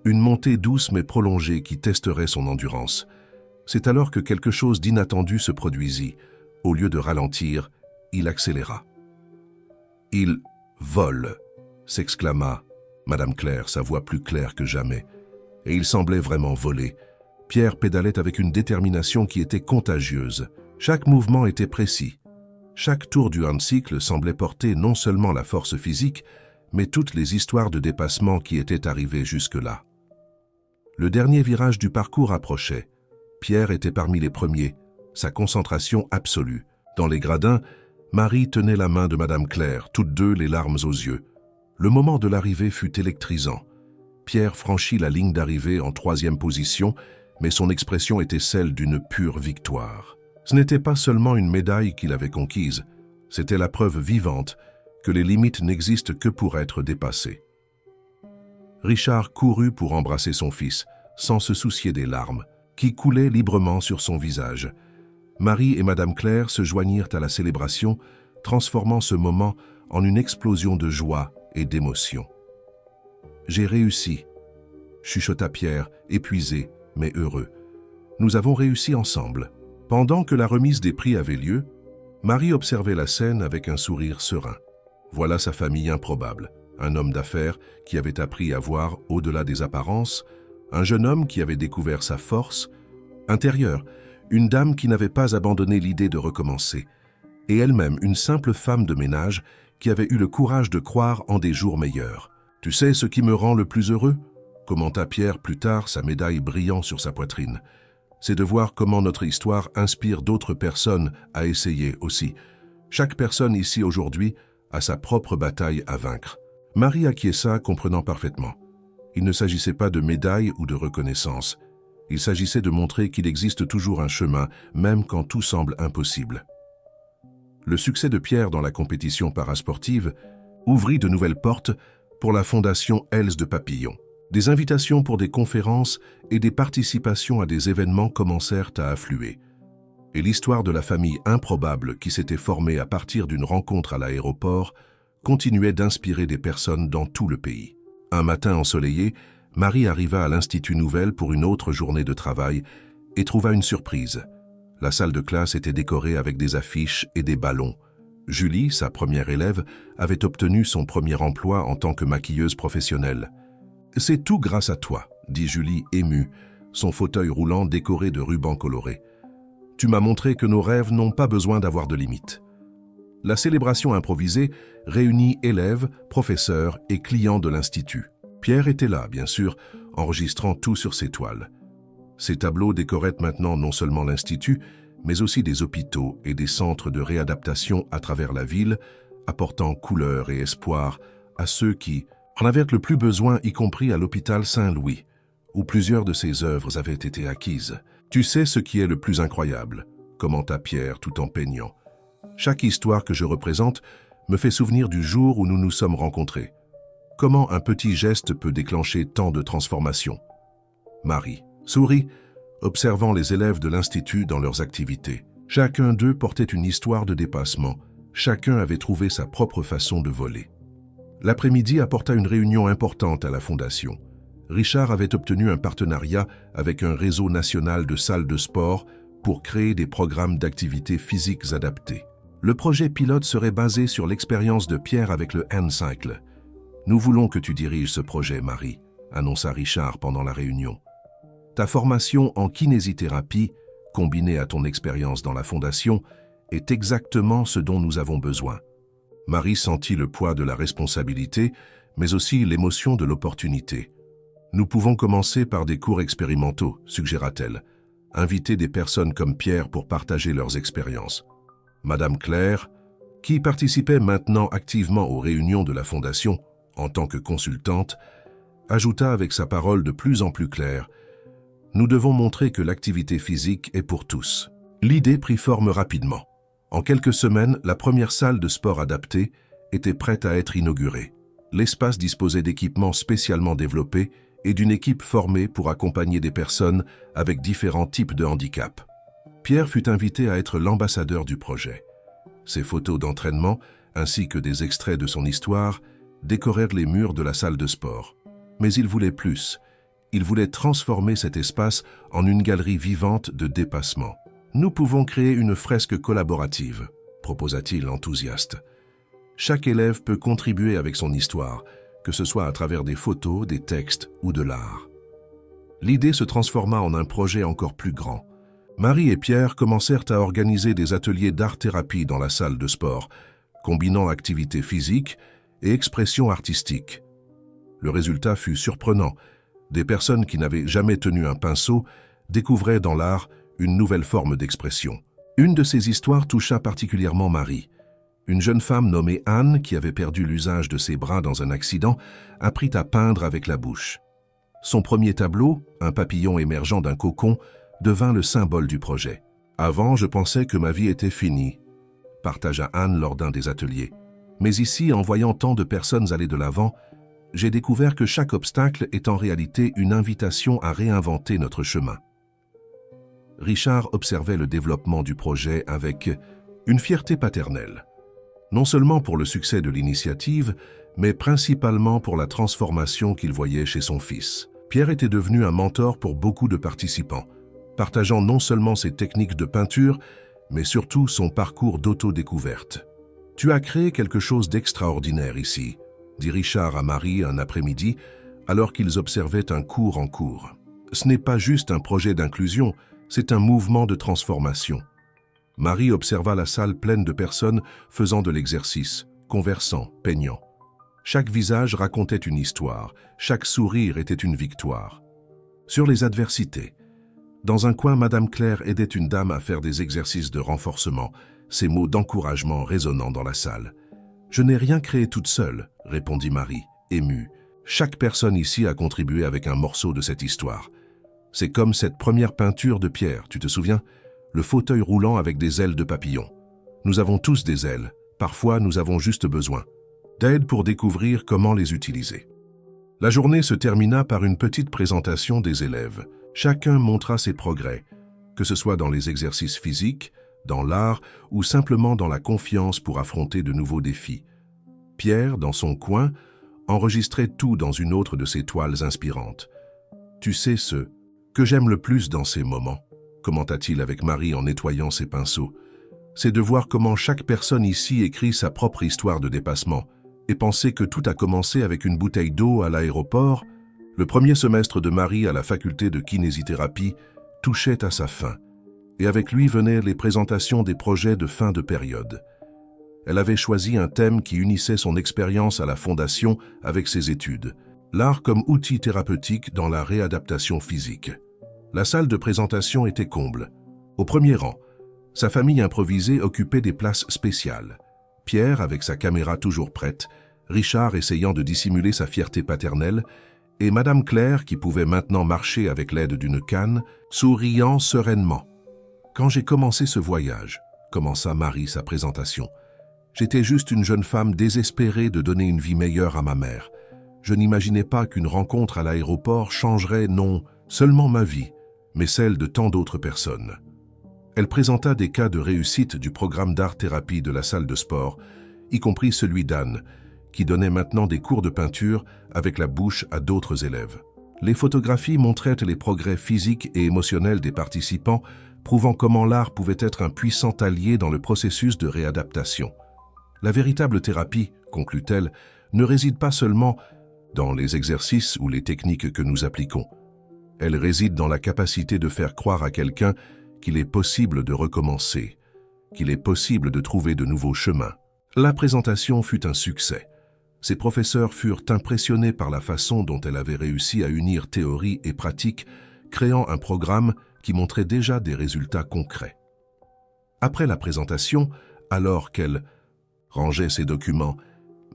une montée douce mais prolongée qui testerait son endurance. C'est alors que quelque chose d'inattendu se produisit. Au lieu de ralentir, il accéléra. « Il vole !» s'exclama Madame Claire, sa voix plus claire que jamais. Et il semblait vraiment voler. Pierre pédalait avec une détermination qui était contagieuse. Chaque mouvement était précis. Chaque tour du handcycle semblait porter non seulement la force physique, mais toutes les histoires de dépassement qui étaient arrivées jusque-là. Le dernier virage du parcours approchait. Pierre était parmi les premiers, sa concentration absolue. Dans les gradins, Marie tenait la main de Madame Claire, toutes deux les larmes aux yeux. Le moment de l'arrivée fut électrisant. Pierre franchit la ligne d'arrivée en 3e position, mais son expression était celle d'une pure victoire. Ce n'était pas seulement une médaille qu'il avait conquise, C'était la preuve vivante que les limites n'existent que pour être dépassées. Richard courut pour embrasser son fils, sans se soucier des larmes, qui coulaient librement sur son visage. Marie et Madame Claire se joignirent à la célébration, transformant ce moment en une explosion de joie et d'émotion. « J'ai réussi », chuchota Pierre, épuisé, mais heureux. « Nous avons réussi ensemble. » Pendant que la remise des prix avait lieu, Marie observait la scène avec un sourire serein. Voilà sa famille improbable, un homme d'affaires qui avait appris à voir au-delà des apparences, un jeune homme qui avait découvert sa force intérieure, une dame qui n'avait pas abandonné l'idée de recommencer, et elle-même une simple femme de ménage qui avait eu le courage de croire en des jours meilleurs. « Tu sais ce qui me rend le plus heureux ?» commenta Pierre plus tard, sa médaille brillant sur sa poitrine. « C'est de voir comment notre histoire inspire d'autres personnes à essayer aussi. Chaque personne ici aujourd'hui a sa propre bataille à vaincre. » Marie acquiesça, comprenant parfaitement. Il ne s'agissait pas de médaille ou de reconnaissance. Il s'agissait de montrer qu'il existe toujours un chemin, même quand tout semble impossible. Le succès de Pierre dans la compétition parasportive ouvrit de nouvelles portes pour la fondation Else de Papillon. Des invitations pour des conférences et des participations à des événements commencèrent à affluer. Et l'histoire de la famille improbable qui s'était formée à partir d'une rencontre à l'aéroport continuait d'inspirer des personnes dans tout le pays. Un matin ensoleillé, Marie arriva à l'Institut Nouvelle pour une autre journée de travail et trouva une surprise. La salle de classe était décorée avec des affiches et des ballons. Julie, sa première élève, avait obtenu son premier emploi en tant que maquilleuse professionnelle. « C'est tout grâce à toi », dit Julie émue, son fauteuil roulant décoré de rubans colorés. « Tu m'as montré que nos rêves n'ont pas besoin d'avoir de limites. » La célébration improvisée réunit élèves, professeurs et clients de l'Institut. Pierre était là, bien sûr, enregistrant tout sur ses toiles. Ces tableaux décoraient maintenant non seulement l'Institut, mais aussi des hôpitaux et des centres de réadaptation à travers la ville, apportant couleur et espoir à ceux qui en avaient le plus besoin, y compris à l'hôpital Saint-Louis, où plusieurs de ses œuvres avaient été acquises. « Tu sais ce qui est le plus incroyable », commenta Pierre tout en peignant. « Chaque histoire que je représente me fait souvenir du jour où nous nous sommes rencontrés. Comment un petit geste peut déclencher tant de transformations ?» Marie sourit, observant les élèves de l'Institut dans leurs activités. Chacun d'eux portait une histoire de dépassement. Chacun avait trouvé sa propre façon de voler. L'après-midi apporta une réunion importante à la Fondation. Richard avait obtenu un partenariat avec un réseau national de salles de sport pour créer des programmes d'activités physiques adaptés. Le projet pilote serait basé sur l'expérience de Pierre avec le handcycle. « Nous voulons que tu diriges ce projet, Marie », annonça Richard pendant la réunion. « Ta formation en kinésithérapie, combinée à ton expérience dans la Fondation, est exactement ce dont nous avons besoin. » Marie sentit le poids de la responsabilité, mais aussi l'émotion de l'opportunité. « Nous pouvons commencer par des cours expérimentaux », suggéra-t-elle. « Inviter des personnes comme Pierre pour partager leurs expériences. » Madame Claire, qui participait maintenant activement aux réunions de la Fondation en tant que consultante, ajouta avec sa parole de plus en plus claire « Nous devons montrer que l'activité physique est pour tous. » L'idée prit forme rapidement. En quelques semaines, la première salle de sport adaptée était prête à être inaugurée. L'espace disposait d'équipements spécialement développés et d'une équipe formée pour accompagner des personnes avec différents types de handicap. Pierre fut invité à être l'ambassadeur du projet. Ses photos d'entraînement, ainsi que des extraits de son histoire, décorèrent les murs de la salle de sport. Mais il voulait plus. Il voulait transformer cet espace en une galerie vivante de dépassement. « Nous pouvons créer une fresque collaborative », proposa-t-il enthousiaste. « Chaque élève peut contribuer avec son histoire, que ce soit à travers des photos, des textes ou de l'art. » L'idée se transforma en un projet encore plus grand. Marie et Pierre commencèrent à organiser des ateliers d'art-thérapie dans la salle de sport, combinant activité physique et expression artistique. Le résultat fut surprenant. Des personnes qui n'avaient jamais tenu un pinceau découvraient dans l'art une nouvelle forme d'expression. Une de ces histoires toucha particulièrement Marie. Une jeune femme nommée Anne, qui avait perdu l'usage de ses bras dans un accident, apprit à peindre avec la bouche. Son premier tableau, un papillon émergeant d'un cocon, devint le symbole du projet. « Avant, je pensais que ma vie était finie. partagea Anne lors d'un des ateliers. Mais ici, en voyant tant de personnes aller de l'avant, j'ai découvert que chaque obstacle est en réalité une invitation à réinventer notre chemin. Richard observait le développement du projet avec une fierté paternelle, non seulement pour le succès de l'initiative, mais principalement pour la transformation qu'il voyait chez son fils. Pierre était devenu un mentor pour beaucoup de participants, partageant non seulement ses techniques de peinture, mais surtout son parcours d'autodécouverte. « Tu as créé quelque chose d'extraordinaire ici », dit Richard à Marie un après-midi, alors qu'ils observaient un cours en cours. « Ce n'est pas juste un projet d'inclusion, c'est un mouvement de transformation. » Marie observa la salle pleine de personnes faisant de l'exercice, conversant, peignant. Chaque visage racontait une histoire, chaque sourire était une victoire. Sur les adversités, dans un coin, Madame Claire aidait une dame à faire des exercices de renforcement, ses mots d'encouragement résonnant dans la salle. « Je n'ai rien créé toute seule », répondit Marie, émue. « Chaque personne ici a contribué avec un morceau de cette histoire. C'est comme cette première peinture de Pierre, tu te souviens ? Le fauteuil roulant avec des ailes de papillon. Nous avons tous des ailes, parfois nous avons juste besoin d'aide pour découvrir comment les utiliser. » La journée se termina par une petite présentation des élèves. Chacun montra ses progrès, que ce soit dans les exercices physiques, dans l'art ou simplement dans la confiance pour affronter de nouveaux défis. Pierre, dans son coin, enregistrait tout dans une autre de ses toiles inspirantes. « Tu sais ce que j'aime le plus dans ces moments », commenta-t-il avec Marie en nettoyant ses pinceaux, « c'est de voir comment chaque personne ici écrit sa propre histoire de dépassement et penser que tout a commencé avec une bouteille d'eau à l'aéroport. » Le premier semestre de Marie à la faculté de kinésithérapie touchait à sa fin, et avec lui venaient les présentations des projets de fin de période. Elle avait choisi un thème qui unissait son expérience à la fondation avec ses études, l'art comme outil thérapeutique dans la réadaptation physique. La salle de présentation était comble. Au premier rang, sa famille improvisée occupait des places spéciales. Pierre avec sa caméra toujours prête, Richard essayant de dissimuler sa fierté paternelle, et Madame Claire, qui pouvait maintenant marcher avec l'aide d'une canne, souriant sereinement. « Quand j'ai commencé ce voyage, » commença Marie sa présentation, « j'étais juste une jeune femme désespérée de donner une vie meilleure à ma mère. Je n'imaginais pas qu'une rencontre à l'aéroport changerait non seulement ma vie, mais celle de tant d'autres personnes. » Elle présenta des cas de réussite du programme d'art-thérapie de la salle de sport, y compris celui d'Anne, qui donnait maintenant des cours de peinture avec la bouche à d'autres élèves. Les photographies montraient les progrès physiques et émotionnels des participants, prouvant comment l'art pouvait être un puissant allié dans le processus de réadaptation. La véritable thérapie, conclut-elle, ne réside pas seulement dans les exercices ou les techniques que nous appliquons. Elle réside dans la capacité de faire croire à quelqu'un qu'il est possible de recommencer, qu'il est possible de trouver de nouveaux chemins. La présentation fut un succès. Ses professeurs furent impressionnés par la façon dont elle avait réussi à unir théorie et pratique, créant un programme qui montrait déjà des résultats concrets. Après la présentation, alors qu'elle rangeait ses documents,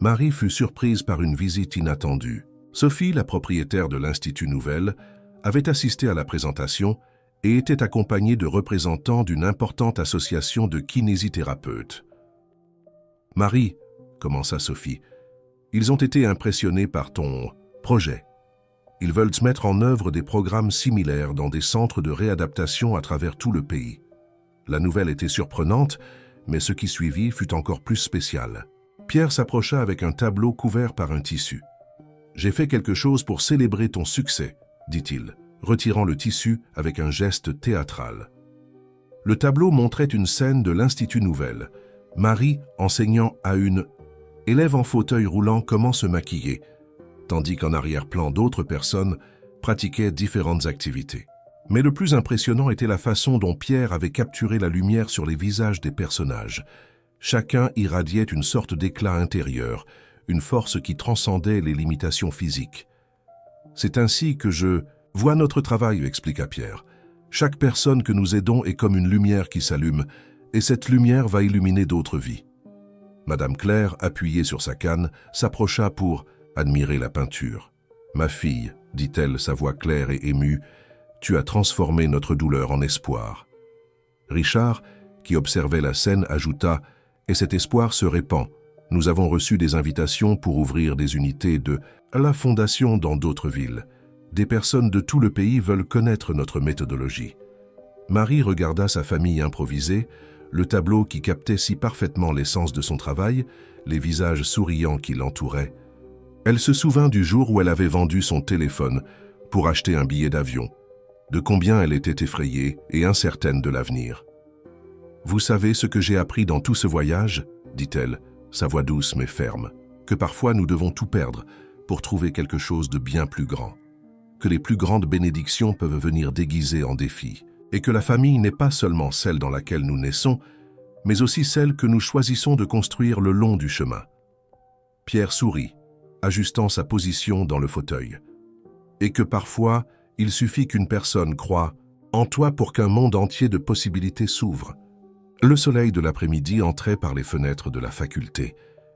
Marie fut surprise par une visite inattendue. Sophie, la propriétaire de l'Institut Nouvelle, avait assisté à la présentation et était accompagnée de représentants d'une importante association de kinésithérapeutes. « Marie, » commença Sophie, « ils ont été impressionnés par ton projet. Ils veulent mettre en œuvre des programmes similaires dans des centres de réadaptation à travers tout le pays. » La nouvelle était surprenante, mais ce qui suivit fut encore plus spécial. Pierre s'approcha avec un tableau couvert par un tissu. « J'ai fait quelque chose pour célébrer ton succès, » dit-il, retirant le tissu avec un geste théâtral. Le tableau montrait une scène de l'Institut Nouvelle. Marie enseignant à une élève en fauteuil roulant comment se maquiller, tandis qu'en arrière-plan d'autres personnes pratiquaient différentes activités. Mais le plus impressionnant était la façon dont Pierre avait capturé la lumière sur les visages des personnages. Chacun irradiait une sorte d'éclat intérieur, une force qui transcendait les limitations physiques. « C'est ainsi que je vois notre travail, » expliqua Pierre. « Chaque personne que nous aidons est comme une lumière qui s'allume, et cette lumière va illuminer d'autres vies. » Madame Claire, appuyée sur sa canne, s'approcha pour admirer la peinture. « Ma fille, » dit-elle, sa voix claire et émue, « tu as transformé notre douleur en espoir. » Richard, qui observait la scène, ajouta « Et cet espoir se répand. Nous avons reçu des invitations pour ouvrir des unités de la Fondation dans d'autres villes. Des personnes de tout le pays veulent connaître notre méthodologie. Marie regarda sa famille improvisée, le tableau qui captait si parfaitement l'essence de son travail, les visages souriants qui l'entouraient. Elle se souvint du jour où elle avait vendu son téléphone pour acheter un billet d'avion, de combien elle était effrayée et incertaine de l'avenir. « Vous savez ce que j'ai appris dans tout ce voyage ?» dit-elle, sa voix douce mais ferme, « que parfois nous devons tout perdre pour trouver quelque chose de bien plus grand, que les plus grandes bénédictions peuvent venir déguisées en défis, et que la famille n'est pas seulement celle dans laquelle nous naissons, mais aussi celle que nous choisissons de construire le long du chemin. » Pierre sourit, ajustant sa position dans le fauteuil. « Et que parfois, il suffit qu'une personne croie en toi pour qu'un monde entier de possibilités s'ouvre. » Le soleil de l'après-midi entrait par les fenêtres de la faculté,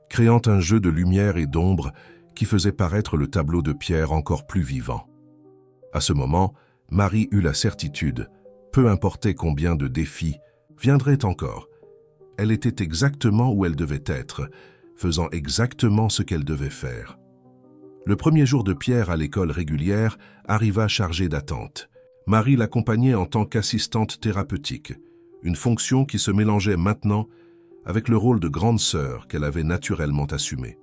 créant un jeu de lumière et d'ombre qui faisait paraître le tableau de Pierre encore plus vivant. À ce moment, Marie eut la certitude, peu importait combien de défis viendraient encore. Elle était exactement où elle devait être, faisant exactement ce qu'elle devait faire. Le premier jour de Pierre à l'école régulière arriva chargé d'attentes. Marie l'accompagnait en tant qu'assistante thérapeutique, une fonction qui se mélangeait maintenant avec le rôle de grande sœur qu'elle avait naturellement assumé.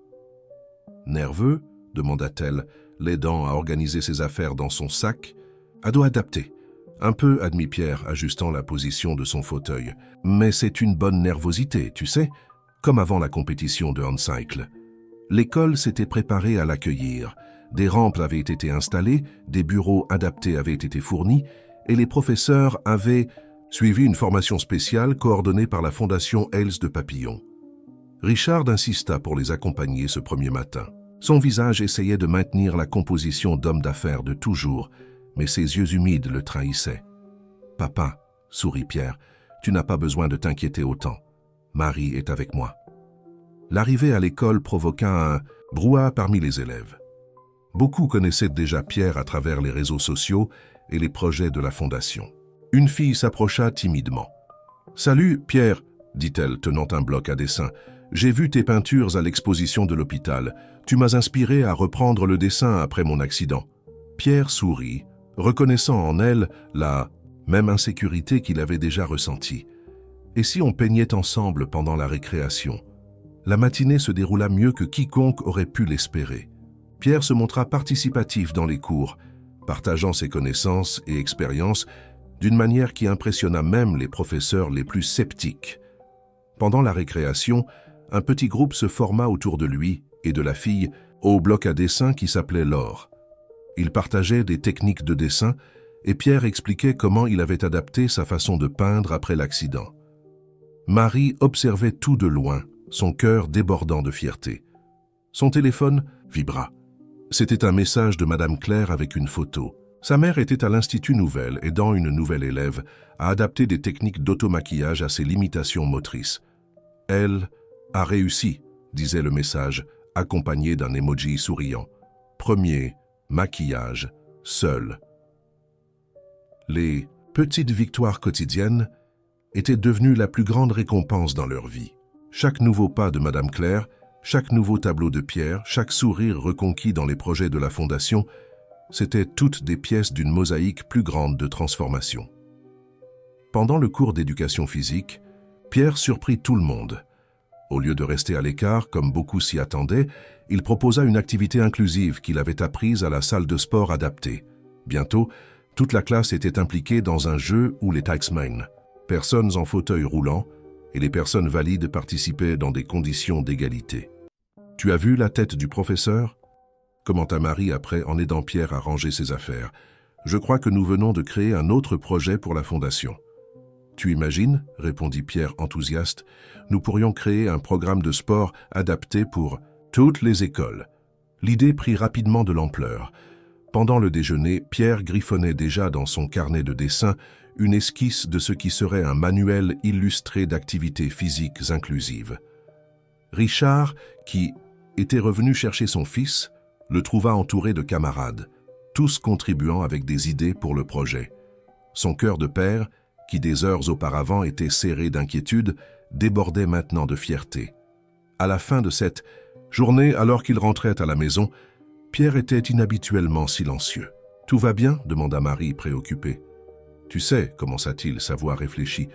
« Nerveux ?» demanda-t-elle, l'aidant à organiser ses affaires dans son sac. « Ado adapté. Un peu, admit Pierre, ajustant la position de son fauteuil. Mais c'est une bonne nervosité, tu sais, comme avant la compétition de handcycle. » L'école s'était préparée à l'accueillir. Des rampes avaient été installées, des bureaux adaptés avaient été fournis, et les professeurs avaient suivi une formation spéciale coordonnée par la Fondation Hales de Papillon. Richard insista pour les accompagner ce premier matin. Son visage essayait de maintenir la composition d'homme d'affaires de toujours, mais ses yeux humides le trahissaient. « Papa, » sourit Pierre, « tu n'as pas besoin de t'inquiéter autant. Marie est avec moi. » L'arrivée à l'école provoqua un brouhaha parmi les élèves. Beaucoup connaissaient déjà Pierre à travers les réseaux sociaux et les projets de la Fondation. Une fille s'approcha timidement. « Salut, Pierre, » dit-elle, tenant un bloc à dessin. « J'ai vu tes peintures à l'exposition de l'hôpital. Tu m'as inspiré à reprendre le dessin après mon accident. » Pierre sourit, reconnaissant en elle la même insécurité qu'il avait déjà ressentie. Et si on peignait ensemble pendant la récréation? La matinée se déroula mieux que quiconque aurait pu l'espérer. Pierre se montra participatif dans les cours, partageant ses connaissances et expériences d'une manière qui impressionna même les professeurs les plus sceptiques. Pendant la récréation, un petit groupe se forma autour de lui et de la fille au bloc à dessin qui s'appelait Laure. Ils partageaient des techniques de dessin et Pierre expliquait comment il avait adapté sa façon de peindre après l'accident. Marie observait tout de loin, son cœur débordant de fierté. Son téléphone vibra. C'était un message de Madame Claire avec une photo. Sa mère était à l'Institut Nouvelle, aidant une nouvelle élève à adapter des techniques d'automaquillage à ses limitations motrices. « Elle a réussi », disait le message, accompagné d'un emoji souriant. « Premier maquillage, seul. » Les petites victoires quotidiennes étaient devenues la plus grande récompense dans leur vie. Chaque nouveau pas de Madame Claire, chaque nouveau tableau de Pierre, chaque sourire reconquis dans les projets de la Fondation, c'étaient toutes des pièces d'une mosaïque plus grande de transformation. Pendant le cours d'éducation physique, Pierre surprit tout le monde. Au lieu de rester à l'écart, comme beaucoup s'y attendaient, il proposa une activité inclusive qu'il avait apprise à la salle de sport adaptée. Bientôt, toute la classe était impliquée dans un jeu où les taxmen, personnes en fauteuil roulant, et les personnes valides participaient dans des conditions d'égalité. « Tu as vu la tête du professeur ?» commenta Marie après en aidant Pierre à ranger ses affaires. « Je crois que nous venons de créer un autre projet pour la Fondation. » « Tu imagines ?» répondit Pierre enthousiaste. « Nous pourrions créer un programme de sport adapté pour toutes les écoles. » L'idée prit rapidement de l'ampleur. Pendant le déjeuner, Pierre griffonnait déjà dans son carnet de dessin une esquisse de ce qui serait un manuel illustré d'activités physiques inclusives. Richard, qui était revenu chercher son fils, le trouva entouré de camarades, tous contribuant avec des idées pour le projet. Son cœur de père, qui des heures auparavant était serré d'inquiétude, débordait maintenant de fierté. À la fin de cette journée, alors qu'il rentrait à la maison, Pierre était inhabituellement silencieux. « Tout va bien ?» demanda Marie, préoccupée. « Tu sais, commença-t-il, sa voix réfléchie.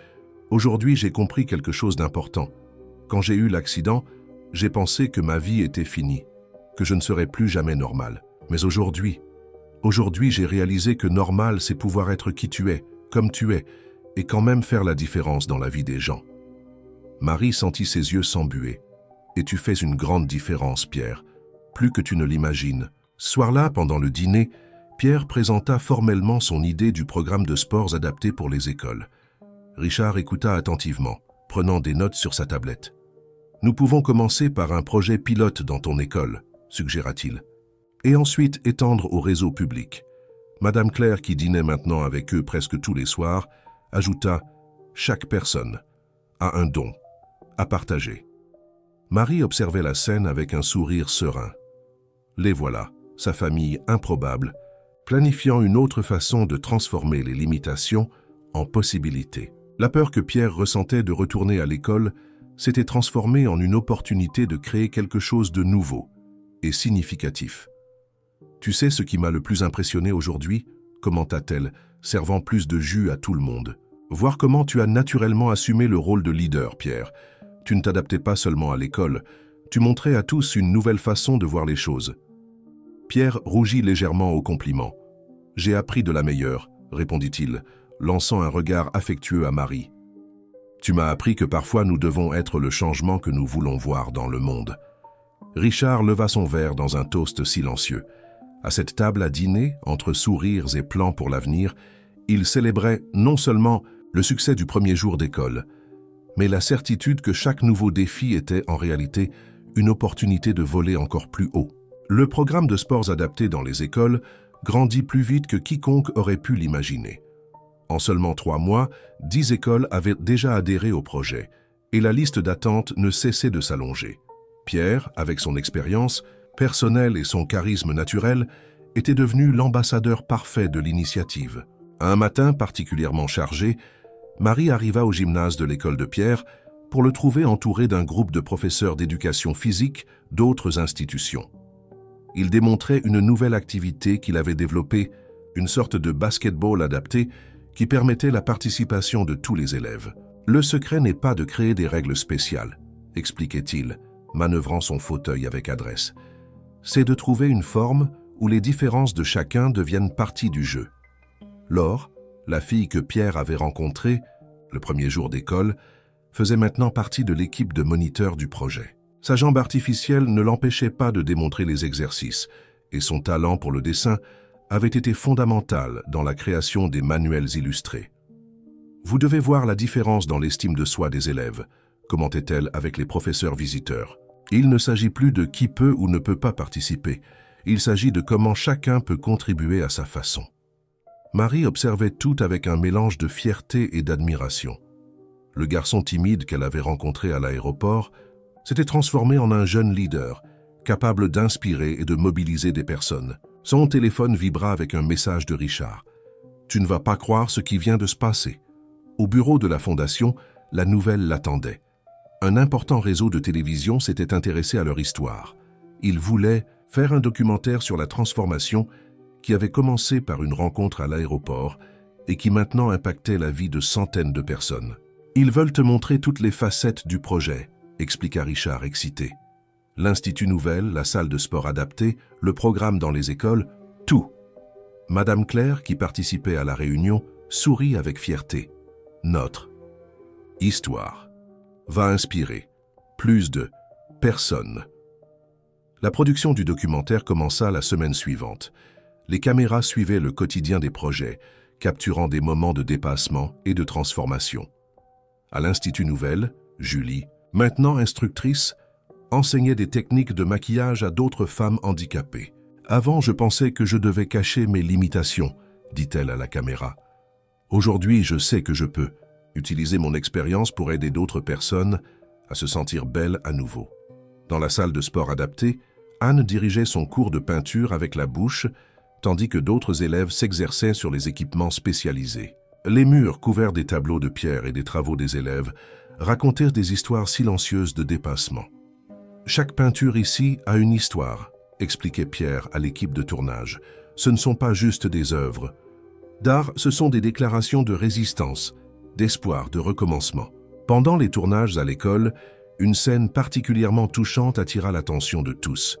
Aujourd'hui, j'ai compris quelque chose d'important. Quand j'ai eu l'accident, j'ai pensé que ma vie était finie, que je ne serais plus jamais normal. Mais aujourd'hui, j'ai réalisé que normal, c'est pouvoir être qui tu es, comme tu es, et quand même faire la différence dans la vie des gens. » Marie sentit ses yeux s'embuer. « Et tu fais une grande différence, Pierre, plus que tu ne l'imagines. » Ce soir-là, pendant le dîner, Pierre présenta formellement son idée du programme de sports adapté pour les écoles. Richard écouta attentivement, prenant des notes sur sa tablette. « Nous pouvons commencer par un projet pilote dans ton école, » suggéra-t-il, « et ensuite étendre au réseau public. » Madame Claire, qui dînait maintenant avec eux presque tous les soirs, ajouta « Chaque personne a un don à partager. » Marie observait la scène avec un sourire serein. Les voilà, sa famille improbable, planifiant une autre façon de transformer les limitations en possibilités. La peur que Pierre ressentait de retourner à l'école s'était transformée en une opportunité de créer quelque chose de nouveau et significatif. « Tu sais ce qui m'a le plus impressionné aujourd'hui ?» commenta-t-elle, servant plus de jus à tout le monde. « Voir comment tu as naturellement assumé le rôle de leader, Pierre. Tu ne t'adaptais pas seulement à l'école, tu montrais à tous une nouvelle façon de voir les choses. » Pierre rougit légèrement au compliment. « J'ai appris de la meilleure, » répondit-il, lançant un regard affectueux à Marie. « Tu m'as appris que parfois nous devons être le changement que nous voulons voir dans le monde. » Richard leva son verre dans un toast silencieux. À cette table à dîner, entre sourires et plans pour l'avenir, il célébrait non seulement le succès du premier jour d'école, mais la certitude que chaque nouveau défi était en réalité une opportunité de voler encore plus haut. Le programme de sports adaptés dans les écoles grandit plus vite que quiconque aurait pu l'imaginer. En seulement 3 mois, 10 écoles avaient déjà adhéré au projet, et la liste d'attente ne cessait de s'allonger. Pierre, avec son expérience personnelle et son charisme naturel, était devenu l'ambassadeur parfait de l'initiative. Un matin particulièrement chargé, Marie arriva au gymnase de l'école de Pierre pour le trouver entouré d'un groupe de professeurs d'éducation physique d'autres institutions. Il démontrait une nouvelle activité qu'il avait développée, une sorte de basketball adapté qui permettait la participation de tous les élèves. « Le secret n'est pas de créer des règles spéciales, » expliquait-il, manœuvrant son fauteuil avec adresse. « C'est de trouver une forme où les différences de chacun deviennent partie du jeu. » Laure, la fille que Pierre avait rencontrée le premier jour d'école, faisait maintenant partie de l'équipe de moniteurs du projet. Sa jambe artificielle ne l'empêchait pas de démontrer les exercices, et son talent pour le dessin avait été fondamental dans la création des manuels illustrés. « Vous devez voir la différence dans l'estime de soi des élèves », commentait-elle avec les professeurs visiteurs. « Il ne s'agit plus de qui peut ou ne peut pas participer, il s'agit de comment chacun peut contribuer à sa façon. » Marie observait tout avec un mélange de fierté et d'admiration. Le garçon timide qu'elle avait rencontré à l'aéroport s'était transformé en un jeune leader, capable d'inspirer et de mobiliser des personnes. Son téléphone vibra avec un message de Richard. « Tu ne vas pas croire ce qui vient de se passer. » Au bureau de la Fondation, la nouvelle l'attendait. Un important réseau de télévision s'était intéressé à leur histoire. Ils voulaient faire un documentaire sur la transformation qui avait commencé par une rencontre à l'aéroport et qui maintenant impactait la vie de centaines de personnes. « Ils veulent te montrer toutes les facettes du projet », expliqua Richard excité. « L'Institut Nouvelle, la salle de sport adaptée, le programme dans les écoles, tout. » Madame Claire, qui participait à la réunion, sourit avec fierté. « Notre histoire va inspirer plus de personnes. » La production du documentaire commença la semaine suivante. Les caméras suivaient le quotidien des projets, capturant des moments de dépassement et de transformation. À l'Institut Nouvelle, Julie, maintenant instructrice, enseignait des techniques de maquillage à d'autres femmes handicapées. « Avant, je pensais que je devais cacher mes limitations, » dit-elle à la caméra. « Aujourd'hui, je sais que je peux utiliser mon expérience pour aider d'autres personnes à se sentir belles à nouveau. » Dans la salle de sport adaptée, Anne dirigeait son cours de peinture avec la bouche, tandis que d'autres élèves s'exerçaient sur les équipements spécialisés. Les murs couverts des tableaux de pierre et des travaux des élèves racontaient des histoires silencieuses de dépassement. Chaque peinture ici a une histoire, expliquait Pierre à l'équipe de tournage. Ce ne sont pas juste des œuvres d'art, ce sont des déclarations de résistance, d'espoir, de recommencement. Pendant les tournages à l'école, une scène particulièrement touchante attira l'attention de tous.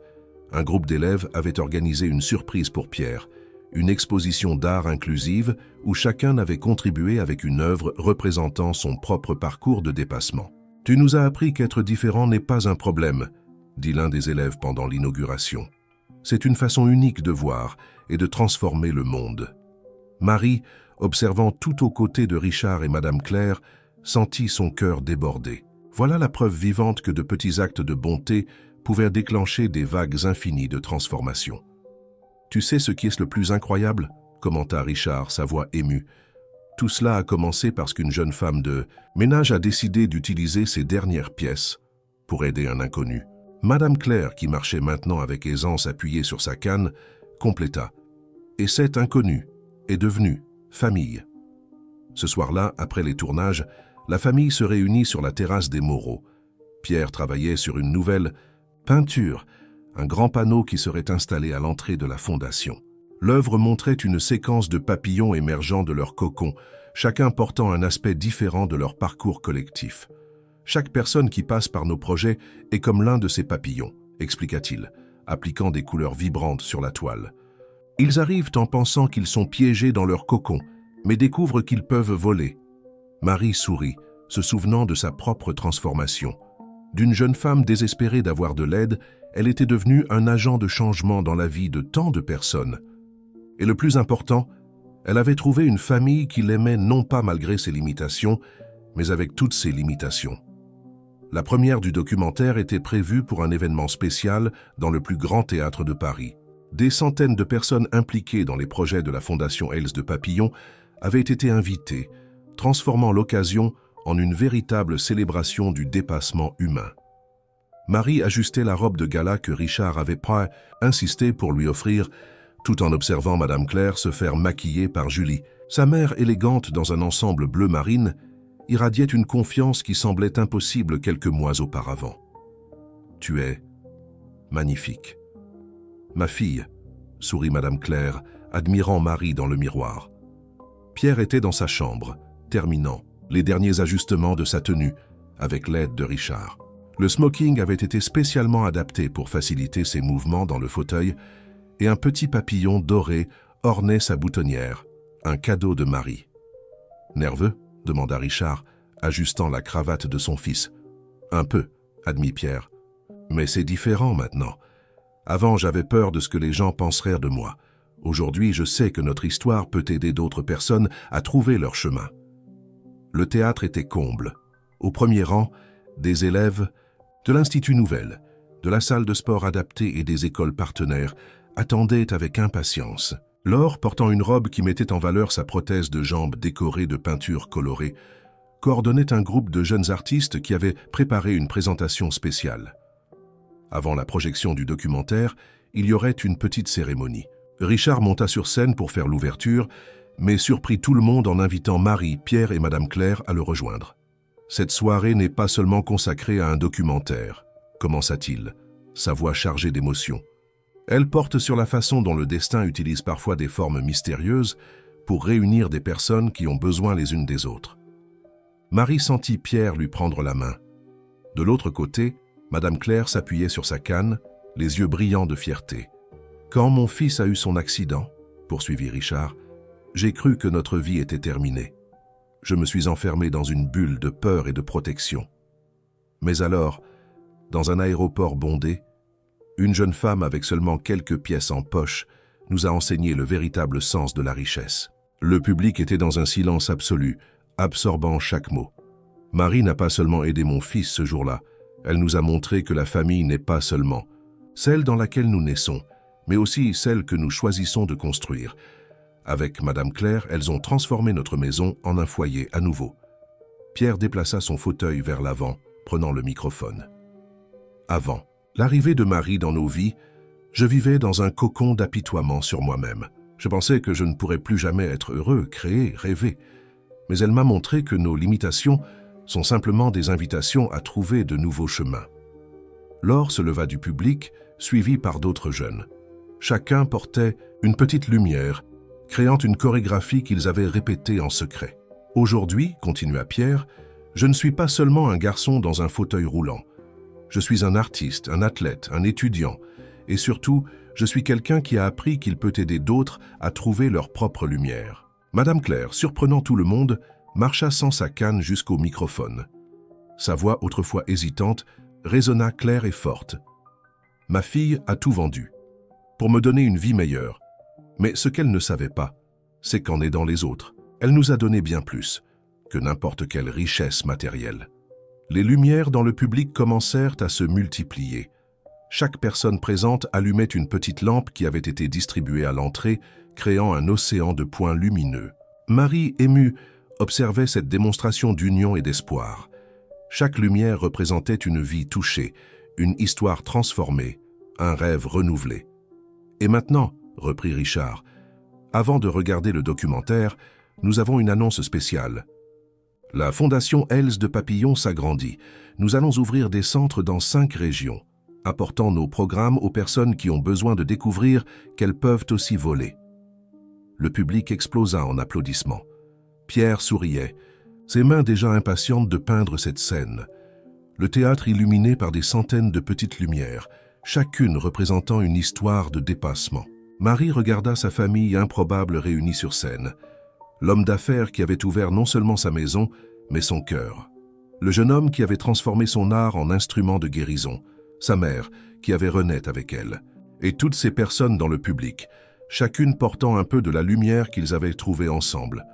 Un groupe d'élèves avait organisé une surprise pour Pierre, une exposition d'art inclusive où chacun avait contribué avec une œuvre représentant son propre parcours de dépassement. « Tu nous as appris qu'être différent n'est pas un problème », dit l'un des élèves pendant l'inauguration. « C'est une façon unique de voir et de transformer le monde. » Marie, observant tout aux côtés de Richard et Madame Claire, sentit son cœur déborder. Voilà la preuve vivante que de petits actes de bonté pouvaient déclencher des vagues infinies de transformation. « Tu sais ce qui est le plus incroyable ?» commenta Richard, sa voix émue. « Tout cela a commencé parce qu'une jeune femme de ménage a décidé d'utiliser ses dernières pièces pour aider un inconnu. » Madame Claire, qui marchait maintenant avec aisance appuyée sur sa canne, compléta. « Et cet inconnu est devenu famille. » Ce soir-là, après les tournages, la famille se réunit sur la terrasse des Moreaux. Pierre travaillait sur une nouvelle peinture, un grand panneau qui serait installé à l'entrée de la fondation. L'œuvre montrait une séquence de papillons émergeant de leur cocon, chacun portant un aspect différent de leur parcours collectif. « Chaque personne qui passe par nos projets est comme l'un de ces papillons, expliqua-t-il, appliquant des couleurs vibrantes sur la toile. Ils arrivent en pensant qu'ils sont piégés dans leur cocon, mais découvrent qu'ils peuvent voler. » Marie sourit, se souvenant de sa propre transformation. D'une jeune femme désespérée d'avoir de l'aide, elle était devenue un agent de changement dans la vie de tant de personnes. Et le plus important, elle avait trouvé une famille qui l'aimait non pas malgré ses limitations, mais avec toutes ses limitations. La première du documentaire était prévue pour un événement spécial dans le plus grand théâtre de Paris. Des centaines de personnes impliquées dans les projets de la Fondation Els de Papillon avaient été invitées, transformant l'occasion en une véritable célébration du dépassement humain. Marie ajustait la robe de gala que Richard avait insisté pour lui offrir, tout en observant Madame Claire se faire maquiller par Julie. Sa mère, élégante dans un ensemble bleu marine, irradiait une confiance qui semblait impossible quelques mois auparavant. « Tu es magnifique. »« Ma fille, » sourit Madame Claire, admirant Marie dans le miroir. Pierre était dans sa chambre, terminant les derniers ajustements de sa tenue, avec l'aide de Richard. Le smoking avait été spécialement adapté pour faciliter ses mouvements dans le fauteuil, et un petit papillon doré ornait sa boutonnière, un cadeau de Marie. « Nerveux ?» demanda Richard, ajustant la cravate de son fils. « Un peu », admit Pierre. « Mais c'est différent maintenant. Avant, j'avais peur de ce que les gens penseraient de moi. Aujourd'hui, je sais que notre histoire peut aider d'autres personnes à trouver leur chemin. » Le théâtre était comble. Au premier rang, des élèves de l'Institut Nouvelle, de la salle de sport adaptée et des écoles partenaires attendaient avec impatience. Laure, portant une robe qui mettait en valeur sa prothèse de jambe décorée de peintures colorées, coordonnait un groupe de jeunes artistes qui avaient préparé une présentation spéciale. Avant la projection du documentaire, il y aurait une petite cérémonie. Richard monta sur scène pour faire l'ouverture, mais surprit tout le monde en invitant Marie, Pierre et Madame Claire à le rejoindre. « Cette soirée n'est pas seulement consacrée à un documentaire, » commença-t-il, sa voix chargée d'émotion. « Elle porte sur la façon dont le destin utilise parfois des formes mystérieuses pour réunir des personnes qui ont besoin les unes des autres. » Marie sentit Pierre lui prendre la main. De l'autre côté, Madame Claire s'appuyait sur sa canne, les yeux brillants de fierté. « Quand mon fils a eu son accident, » poursuivit Richard, « j'ai cru que notre vie était terminée. Je me suis enfermé dans une bulle de peur et de protection. Mais alors, dans un aéroport bondé, une jeune femme avec seulement quelques pièces en poche nous a enseigné le véritable sens de la richesse. Le public était dans un silence absolu, absorbant chaque mot. Marie n'a pas seulement aidé mon fils ce jour-là, elle nous a montré que la famille n'est pas seulement celle dans laquelle nous naissons, mais aussi celle que nous choisissons de construire. Avec Madame Claire, elles ont transformé notre maison en un foyer à nouveau. » Pierre déplaça son fauteuil vers l'avant, prenant le microphone. « Avant l'arrivée de Marie dans nos vies, je vivais dans un cocon d'apitoiement sur moi-même. Je pensais que je ne pourrais plus jamais être heureux, créer, rêver. Mais elle m'a montré que nos limitations sont simplement des invitations à trouver de nouveaux chemins. Laure se leva du public, suivi par d'autres jeunes. Chacun portait une petite lumière, créant une chorégraphie qu'ils avaient répétée en secret. « Aujourd'hui, continua Pierre, je ne suis pas seulement un garçon dans un fauteuil roulant. Je suis un artiste, un athlète, un étudiant, et surtout, je suis quelqu'un qui a appris qu'il peut aider d'autres à trouver leur propre lumière. » Madame Claire, surprenant tout le monde, marcha sans sa canne jusqu'au microphone. Sa voix, autrefois hésitante, résonna claire et forte. « Ma fille a tout vendu, pour me donner une vie meilleure. Mais ce qu'elle ne savait pas, c'est qu'en aidant les autres, elle nous a donné bien plus que n'importe quelle richesse matérielle. » Les lumières dans le public commencèrent à se multiplier. Chaque personne présente allumait une petite lampe qui avait été distribuée à l'entrée, créant un océan de points lumineux. Marie, émue, observait cette démonstration d'union et d'espoir. Chaque lumière représentait une vie touchée, une histoire transformée, un rêve renouvelé. « Et maintenant, » reprit Richard, « avant de regarder le documentaire, nous avons une annonce spéciale. La Fondation Else de Papillon s'agrandit. Nous allons ouvrir des centres dans 5 régions, apportant nos programmes aux personnes qui ont besoin de découvrir qu'elles peuvent aussi voler. » Le public explosa en applaudissements. Pierre souriait, ses mains déjà impatientes de peindre cette scène. Le théâtre illuminé par des centaines de petites lumières, chacune représentant une histoire de dépassement. Marie regarda sa famille improbable réunie sur scène. L'homme d'affaires qui avait ouvert non seulement sa maison, mais son cœur. Le jeune homme qui avait transformé son art en instrument de guérison. Sa mère qui avait renaître avec elle. Et toutes ces personnes dans le public, chacune portant un peu de la lumière qu'ils avaient trouvée ensemble.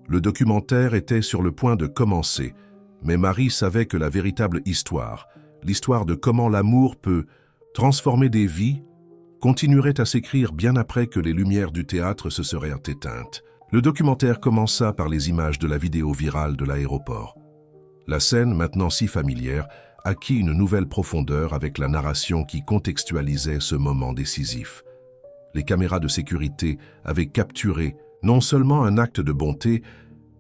Le documentaire était sur le point de commencer, mais Marie savait que la véritable histoire, l'histoire de comment l'amour peut transformer des vies, continuerait à s'écrire bien après que les lumières du théâtre se seraient éteintes. Le documentaire commença par les images de la vidéo virale de l'aéroport. La scène, maintenant si familière, acquit une nouvelle profondeur avec la narration qui contextualisait ce moment décisif. Les caméras de sécurité avaient capturé non seulement un acte de bonté,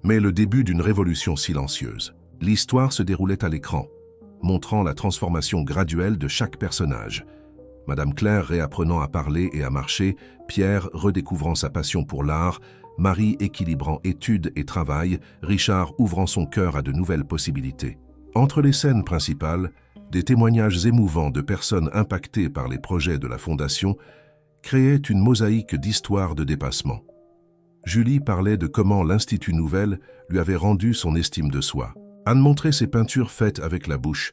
mais le début d'une révolution silencieuse. L'histoire se déroulait à l'écran, montrant la transformation graduelle de chaque personnage. Madame Claire réapprenant à parler et à marcher, Pierre redécouvrant sa passion pour l'art, Marie équilibrant études et travail, Richard ouvrant son cœur à de nouvelles possibilités. Entre les scènes principales, des témoignages émouvants de personnes impactées par les projets de la Fondation créaient une mosaïque d'histoires de dépassement. Julie parlait de comment l'Institut Nouvelle lui avait rendu son estime de soi. Anne montrait ses peintures faites avec la bouche,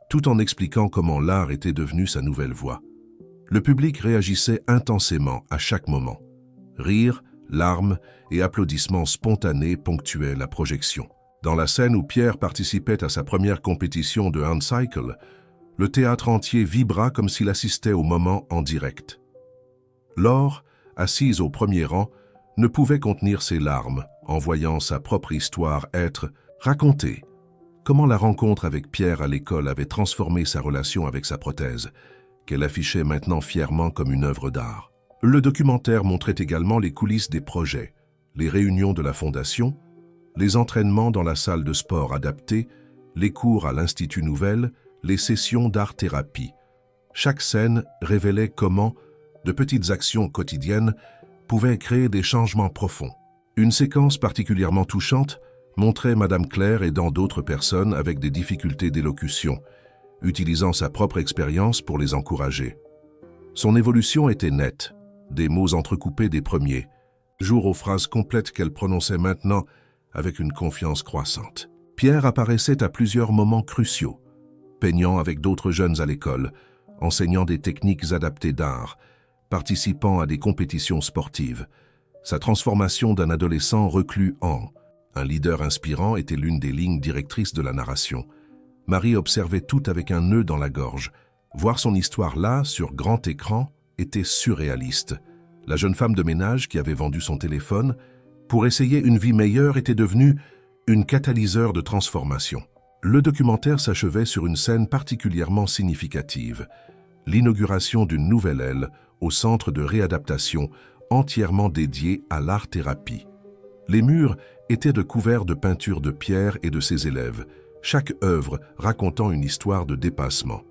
tout en expliquant comment l'art était devenu sa nouvelle voie. Le public réagissait intensément à chaque moment. Rires, larmes et applaudissements spontanés ponctuaient la projection. Dans la scène où Pierre participait à sa première compétition de handcycle, le théâtre entier vibra comme s'il assistait au moment en direct. Laure, assise au premier rang, ne pouvait contenir ses larmes en voyant sa propre histoire être racontée. Comment la rencontre avec Pierre à l'école avait transformé sa relation avec sa prothèse, qu'elle affichait maintenant fièrement comme une œuvre d'art. Le documentaire montrait également les coulisses des projets, les réunions de la Fondation, les entraînements dans la salle de sport adaptée, les cours à l'Institut Nouvelle, les sessions d'art-thérapie. Chaque scène révélait comment de petites actions quotidiennes pouvaient créer des changements profonds. Une séquence particulièrement touchante montrait Madame Claire aidant d'autres personnes avec des difficultés d'élocution, utilisant sa propre expérience pour les encourager. Son évolution était nette, des mots entrecoupés des premiers, jour aux phrases complètes qu'elle prononçait maintenant avec une confiance croissante. Pierre apparaissait à plusieurs moments cruciaux, peignant avec d'autres jeunes à l'école, enseignant des techniques adaptées d'art, participant à des compétitions sportives. Sa transformation d'un adolescent reclus en un leader inspirant était l'une des lignes directrices de la narration. Marie observait tout avec un nœud dans la gorge. Voir son histoire là, sur grand écran, était surréaliste. La jeune femme de ménage qui avait vendu son téléphone pour essayer une vie meilleure était devenue une catalyseur de transformation. Le documentaire s'achevait sur une scène particulièrement significative, l'inauguration d'une nouvelle aile au centre de réadaptation entièrement dédié à l'art-thérapie. Les murs étaient couverts de peintures de Pierre et de ses élèves, chaque œuvre racontant une histoire de dépassement.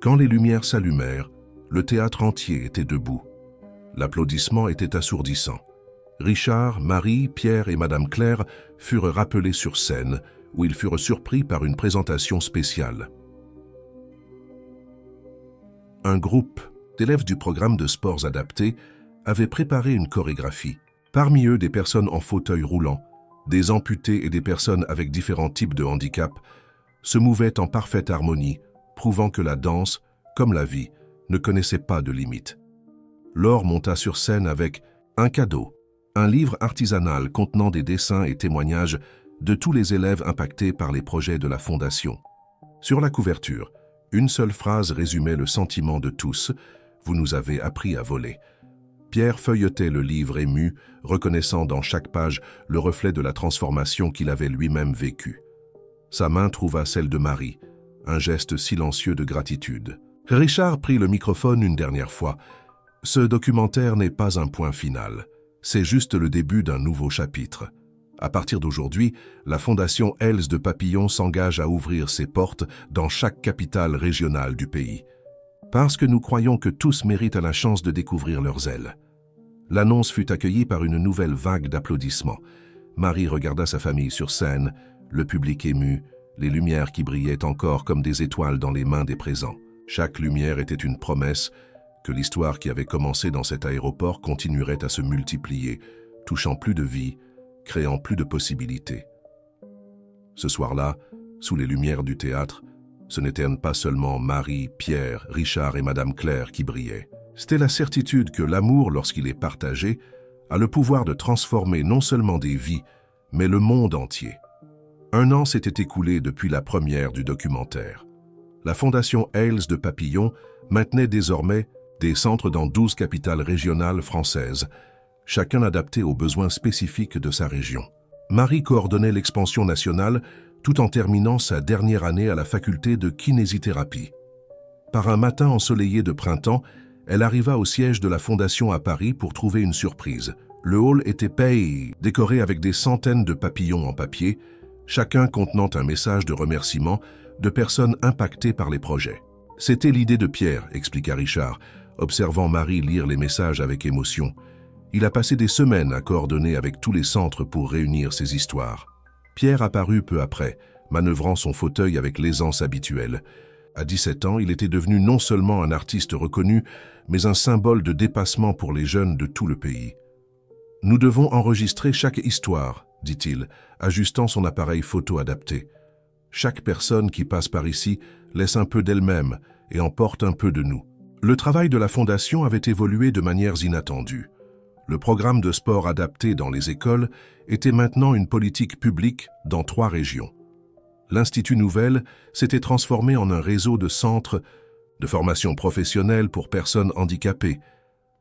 Quand les lumières s'allumèrent, le théâtre entier était debout. L'applaudissement était assourdissant. Richard, Marie, Pierre et Madame Claire furent rappelés sur scène, où ils furent surpris par une présentation spéciale. Un groupe d'élèves du programme de sports adaptés avait préparé une chorégraphie. Parmi eux, des personnes en fauteuil roulant, des amputés et des personnes avec différents types de handicap se mouvaient en parfaite harmonie, prouvant que la danse, comme la vie, ne connaissait pas de limites. Laure monta sur scène avec un cadeau, un livre artisanal contenant des dessins et témoignages de tous les élèves impactés par les projets de la Fondation. Sur la couverture, une seule phrase résumait le sentiment de tous « Vous nous avez appris à voler ». Pierre feuilletait le livre ému, reconnaissant dans chaque page le reflet de la transformation qu'il avait lui-même vécue. Sa main trouva celle de Marie, un geste silencieux de gratitude. Richard prit le microphone une dernière fois. « Ce documentaire n'est pas un point final, c'est juste le début d'un nouveau chapitre. À partir d'aujourd'hui, la Fondation Els de Papillon s'engage à ouvrir ses portes dans chaque capitale régionale du pays. Parce que nous croyons que tous méritent la chance de découvrir leurs ailes. » L'annonce fut accueillie par une nouvelle vague d'applaudissements. Marie regarda sa famille sur scène, le public ému, les lumières qui brillaient encore comme des étoiles dans les mains des présents. Chaque lumière était une promesse que l'histoire qui avait commencé dans cet aéroport continuerait à se multiplier, touchant plus de vies, créant plus de possibilités. Ce soir-là, sous les lumières du théâtre, ce n'étaient pas seulement Marie, Pierre, Richard et Madame Claire qui brillaient. C'était la certitude que l'amour, lorsqu'il est partagé, a le pouvoir de transformer non seulement des vies, mais le monde entier. 1 an s'était écoulé depuis la première du documentaire. La Fondation Els de Papillon maintenait désormais des centres dans 12 capitales régionales françaises, chacun adapté aux besoins spécifiques de sa région. Marie coordonnait l'expansion nationale tout en terminant sa dernière année à la faculté de kinésithérapie. Par un matin ensoleillé de printemps, elle arriva au siège de la Fondation à Paris pour trouver une surprise. Le hall était décoré avec des centaines de papillons en papier, chacun contenant un message de remerciement de personnes impactées par les projets. « C'était l'idée de Pierre », expliqua Richard, observant Marie lire les messages avec émotion. Il a passé des semaines à coordonner avec tous les centres pour réunir ces histoires. Pierre apparut peu après, manœuvrant son fauteuil avec l'aisance habituelle. À 17 ans, il était devenu non seulement un artiste reconnu, mais un symbole de dépassement pour les jeunes de tout le pays. « Nous devons enregistrer chaque histoire », dit-il, ajustant son appareil photo adapté. « Chaque personne qui passe par ici laisse un peu d'elle-même et emporte un peu de nous. » Le travail de la Fondation avait évolué de manières inattendues. Le programme de sport adapté dans les écoles était maintenant une politique publique dans 3 régions. L'Institut Nouvelle s'était transformé en un réseau de centres de formation professionnelle pour personnes handicapées,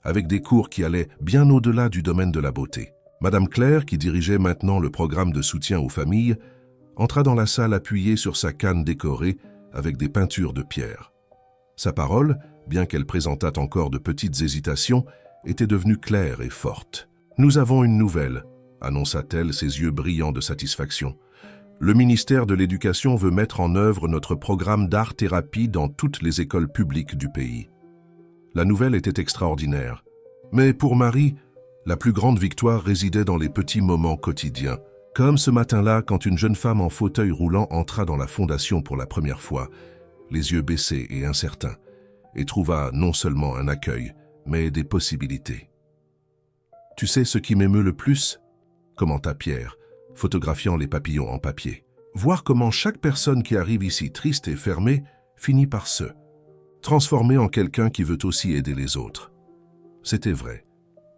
avec des cours qui allaient bien au-delà du domaine de la beauté. Madame Claire, qui dirigeait maintenant le programme de soutien aux familles, entra dans la salle appuyée sur sa canne décorée avec des peintures de pierre. Sa parole, bien qu'elle présentât encore de petites hésitations, était devenue claire et forte. « Nous avons une nouvelle », annonça-t-elle, ses yeux brillants de satisfaction. « Le ministère de l'Éducation veut mettre en œuvre notre programme d'art-thérapie dans toutes les écoles publiques du pays. » La nouvelle était extraordinaire. Mais pour Marie, la plus grande victoire résidait dans les petits moments quotidiens. Comme ce matin-là, quand une jeune femme en fauteuil roulant entra dans la Fondation pour la première fois, les yeux baissés et incertains, et trouva non seulement un accueil, mais des possibilités. « Tu sais ce qui m'émeut le plus ?» commenta Pierre, photographiant les papillons en papier. « Voir comment chaque personne qui arrive ici triste et fermée finit par se transformer en quelqu'un qui veut aussi aider les autres. » C'était vrai.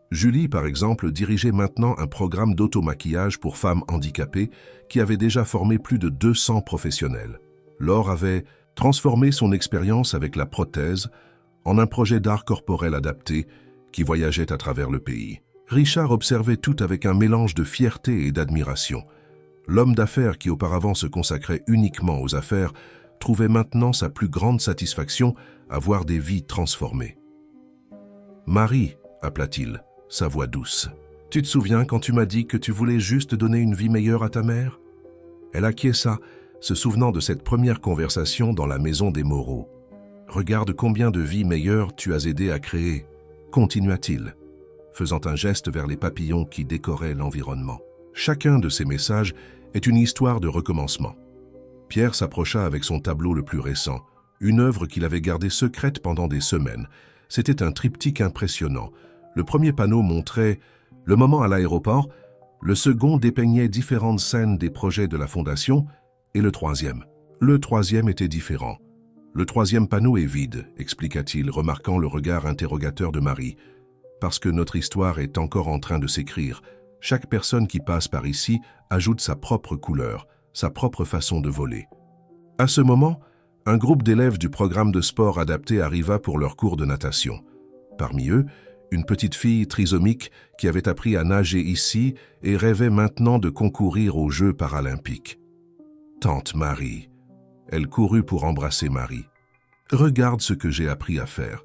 Julie, par exemple, dirigeait maintenant un programme d'automaquillage pour femmes handicapées qui avait déjà formé plus de 200 professionnels. Laure avait transformé son expérience avec la prothèse en un projet d'art corporel adapté qui voyageait à travers le pays. Richard observait tout avec un mélange de fierté et d'admiration. L'homme d'affaires qui auparavant se consacrait uniquement aux affaires trouvait maintenant sa plus grande satisfaction à voir des vies transformées. « Marie », appela-t-il, sa voix douce. Tu te souviens quand tu m'as dit que tu voulais juste donner une vie meilleure à ta mère ?» Elle acquiesça, se souvenant de cette première conversation dans la maison des Moreau. « Regarde combien de vies meilleures tu as aidé à créer, » continua-t-il, faisant un geste vers les papillons qui décoraient l'environnement. Chacun de ces messages est une histoire de recommencement. Pierre s'approcha avec son tableau le plus récent, une œuvre qu'il avait gardée secrète pendant des semaines. C'était un triptyque impressionnant. Le premier panneau montrait le moment à l'aéroport, le second dépeignait différentes scènes des projets de la Fondation, et le troisième était différent. « Le troisième panneau est vide », expliqua-t-il, remarquant le regard interrogateur de Marie. « Parce que notre histoire est encore en train de s'écrire. Chaque personne qui passe par ici ajoute sa propre couleur, sa propre façon de voler. » À ce moment, un groupe d'élèves du programme de sport adapté arriva pour leur cours de natation. Parmi eux, une petite fille trisomique qui avait appris à nager ici et rêvait maintenant de concourir aux Jeux paralympiques. « Tante Marie !» Elle courut pour embrasser Marie. « Regarde ce que j'ai appris à faire. »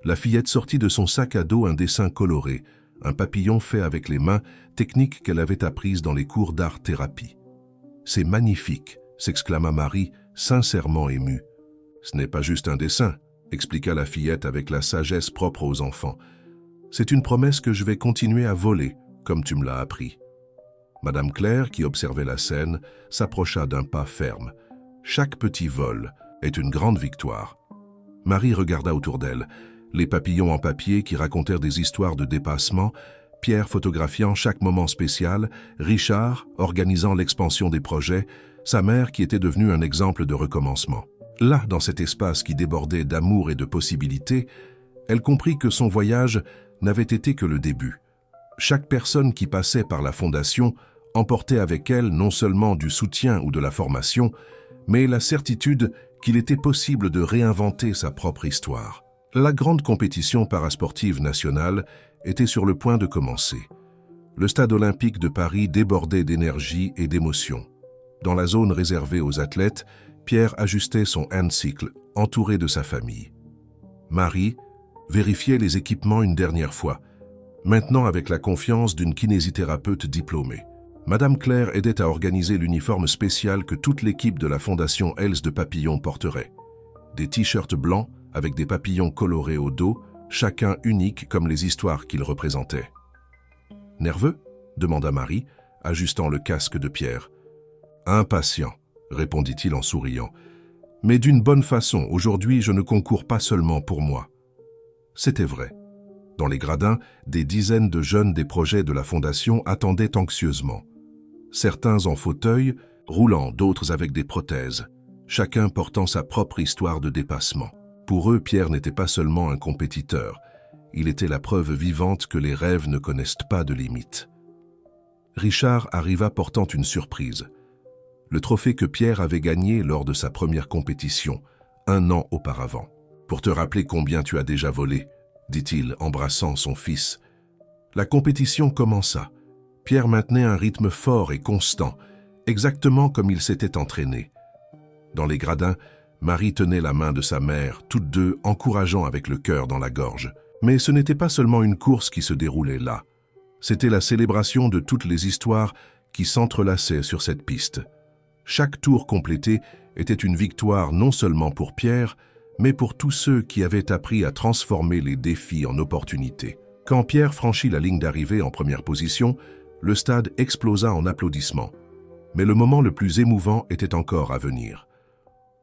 La fillette sortit de son sac à dos un dessin coloré, un papillon fait avec les mains, technique qu'elle avait apprise dans les cours d'art-thérapie. « C'est magnifique !» s'exclama Marie, sincèrement émue. « Ce n'est pas juste un dessin », expliqua la fillette avec la sagesse propre aux enfants. « C'est une promesse que je vais continuer à voler, comme tu me l'as appris. » Madame Claire, qui observait la scène, s'approcha d'un pas ferme. Chaque petit vol est une grande victoire. Marie regarda autour d'elle. Les papillons en papier qui racontèrent des histoires de dépassement, Pierre photographiant chaque moment spécial, Richard organisant l'expansion des projets, sa mère qui était devenue un exemple de recommencement. Là, dans cet espace qui débordait d'amour et de possibilités, elle comprit que son voyage n'avait été que le début. Chaque personne qui passait par la Fondation emportait avec elle non seulement du soutien ou de la formation, mais la certitude qu'il était possible de réinventer sa propre histoire. La grande compétition parasportive nationale était sur le point de commencer. Le stade olympique de Paris débordait d'énergie et d'émotion. Dans la zone réservée aux athlètes, Pierre ajustait son handcycle, entouré de sa famille. Marie vérifiait les équipements une dernière fois, maintenant avec la confiance d'une kinésithérapeute diplômée. Madame Claire aidait à organiser l'uniforme spécial que toute l'équipe de la Fondation Else de Papillons porterait. Des t-shirts blancs avec des papillons colorés au dos, chacun unique comme les histoires qu'ils représentaient. « Nerveux ?» demanda Marie, ajustant le casque de Pierre. « Impatient », répondit-il en souriant. « Mais d'une bonne façon, aujourd'hui je ne concours pas seulement pour moi. » C'était vrai. Dans les gradins, des dizaines de jeunes des projets de la Fondation attendaient anxieusement. Certains en fauteuil, roulant, d'autres avec des prothèses, chacun portant sa propre histoire de dépassement. Pour eux, Pierre n'était pas seulement un compétiteur, il était la preuve vivante que les rêves ne connaissent pas de limites. Richard arriva portant une surprise. Le trophée que Pierre avait gagné lors de sa première compétition, 1 an auparavant. « Pour te rappeler combien tu as déjà volé », dit-il, embrassant son fils. La compétition commença. Pierre maintenait un rythme fort et constant, exactement comme il s'était entraîné. Dans les gradins, Marie tenait la main de sa mère, toutes deux encourageant avec le cœur dans la gorge. Mais ce n'était pas seulement une course qui se déroulait là. C'était la célébration de toutes les histoires qui s'entrelaçaient sur cette piste. Chaque tour complété était une victoire non seulement pour Pierre, mais pour tous ceux qui avaient appris à transformer les défis en opportunités. Quand Pierre franchit la ligne d'arrivée en première position, le stade explosa en applaudissements. Mais le moment le plus émouvant était encore à venir.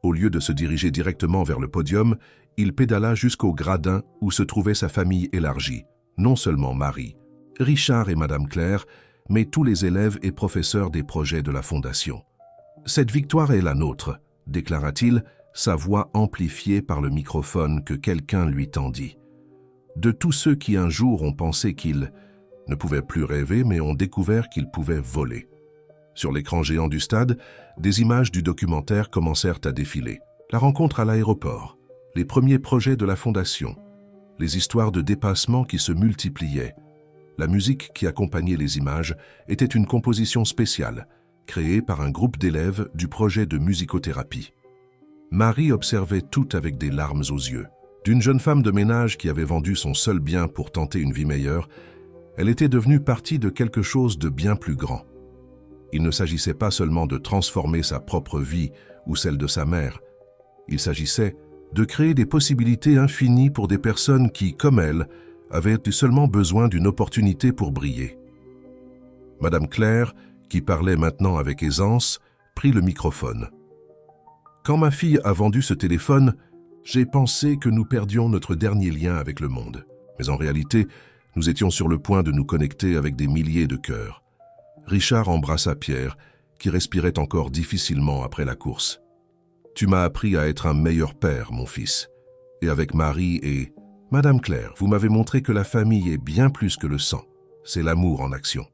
Au lieu de se diriger directement vers le podium, il pédala jusqu'au gradin où se trouvait sa famille élargie, non seulement Marie, Richard et Madame Claire, mais tous les élèves et professeurs des projets de la Fondation. « Cette victoire est la nôtre », déclara-t-il, sa voix amplifiée par le microphone que quelqu'un lui tendit. De tous ceux qui un jour ont pensé qu'ils ne pouvaient plus rêver, mais ont découvert qu'ils pouvaient voler. Sur l'écran géant du stade, des images du documentaire commencèrent à défiler. La rencontre à l'aéroport, les premiers projets de la Fondation, les histoires de dépassement qui se multipliaient. La musique qui accompagnait les images était une composition spéciale, créée par un groupe d'élèves du projet de musicothérapie. Marie observait tout avec des larmes aux yeux. D'une jeune femme de ménage qui avait vendu son seul bien pour tenter une vie meilleure, Elle était devenue partie de quelque chose de bien plus grand. Il ne s'agissait pas seulement de transformer sa propre vie ou celle de sa mère. Il s'agissait de créer des possibilités infinies pour des personnes qui, comme elle, avaient seulement besoin d'une opportunité pour briller. Madame Claire, qui parlait maintenant avec aisance, prit le microphone. « Quand ma fille a vendu ce téléphone, j'ai pensé que nous perdions notre dernier lien avec le monde. Mais en réalité, nous étions sur le point de nous connecter avec des milliers de cœurs. » Richard embrassa Pierre, qui respirait encore difficilement après la course. « Tu m'as appris à être un meilleur père, mon fils. Et avec Marie et... Madame Claire, vous m'avez montré que la famille est bien plus que le sang. C'est l'amour en action. »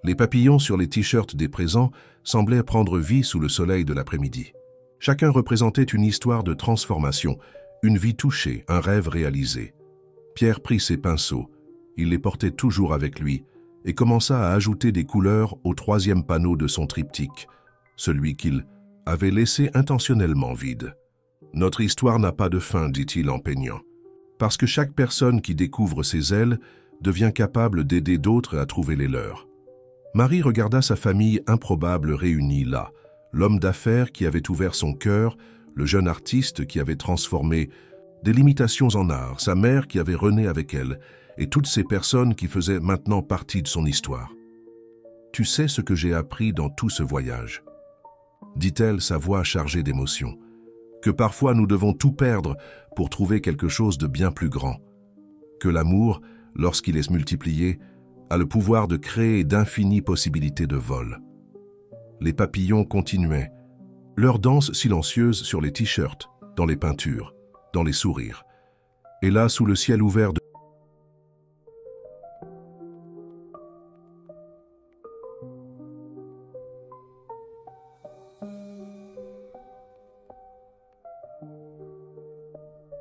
Les papillons sur les t-shirts des présents semblaient prendre vie sous le soleil de l'après-midi. Chacun représentait une histoire de transformation, une vie touchée, un rêve réalisé. Pierre prit ses pinceaux, il les portait toujours avec lui, et commença à ajouter des couleurs au troisième panneau de son triptyque, celui qu'il avait laissé intentionnellement vide. « Notre histoire n'a pas de fin, dit-il en peignant, parce que chaque personne qui découvre ses ailes devient capable d'aider d'autres à trouver les leurs. » Marie regarda sa famille improbable réunie là, l'homme d'affaires qui avait ouvert son cœur, le jeune artiste qui avait transformé des limitations en art, sa mère qui avait rené avec elle, et toutes ces personnes qui faisaient maintenant partie de son histoire. « Tu sais ce que j'ai appris dans tout ce voyage ?» dit-elle, sa voix chargée d'émotion. « Que parfois nous devons tout perdre pour trouver quelque chose de bien plus grand. Que l'amour, lorsqu'il est multiplié, a le pouvoir de créer d'infinies possibilités de vol. » Les papillons continuaient, leur danse silencieuse sur les t-shirts, dans les peintures, dans les sourires. Et là, sous le ciel ouvert de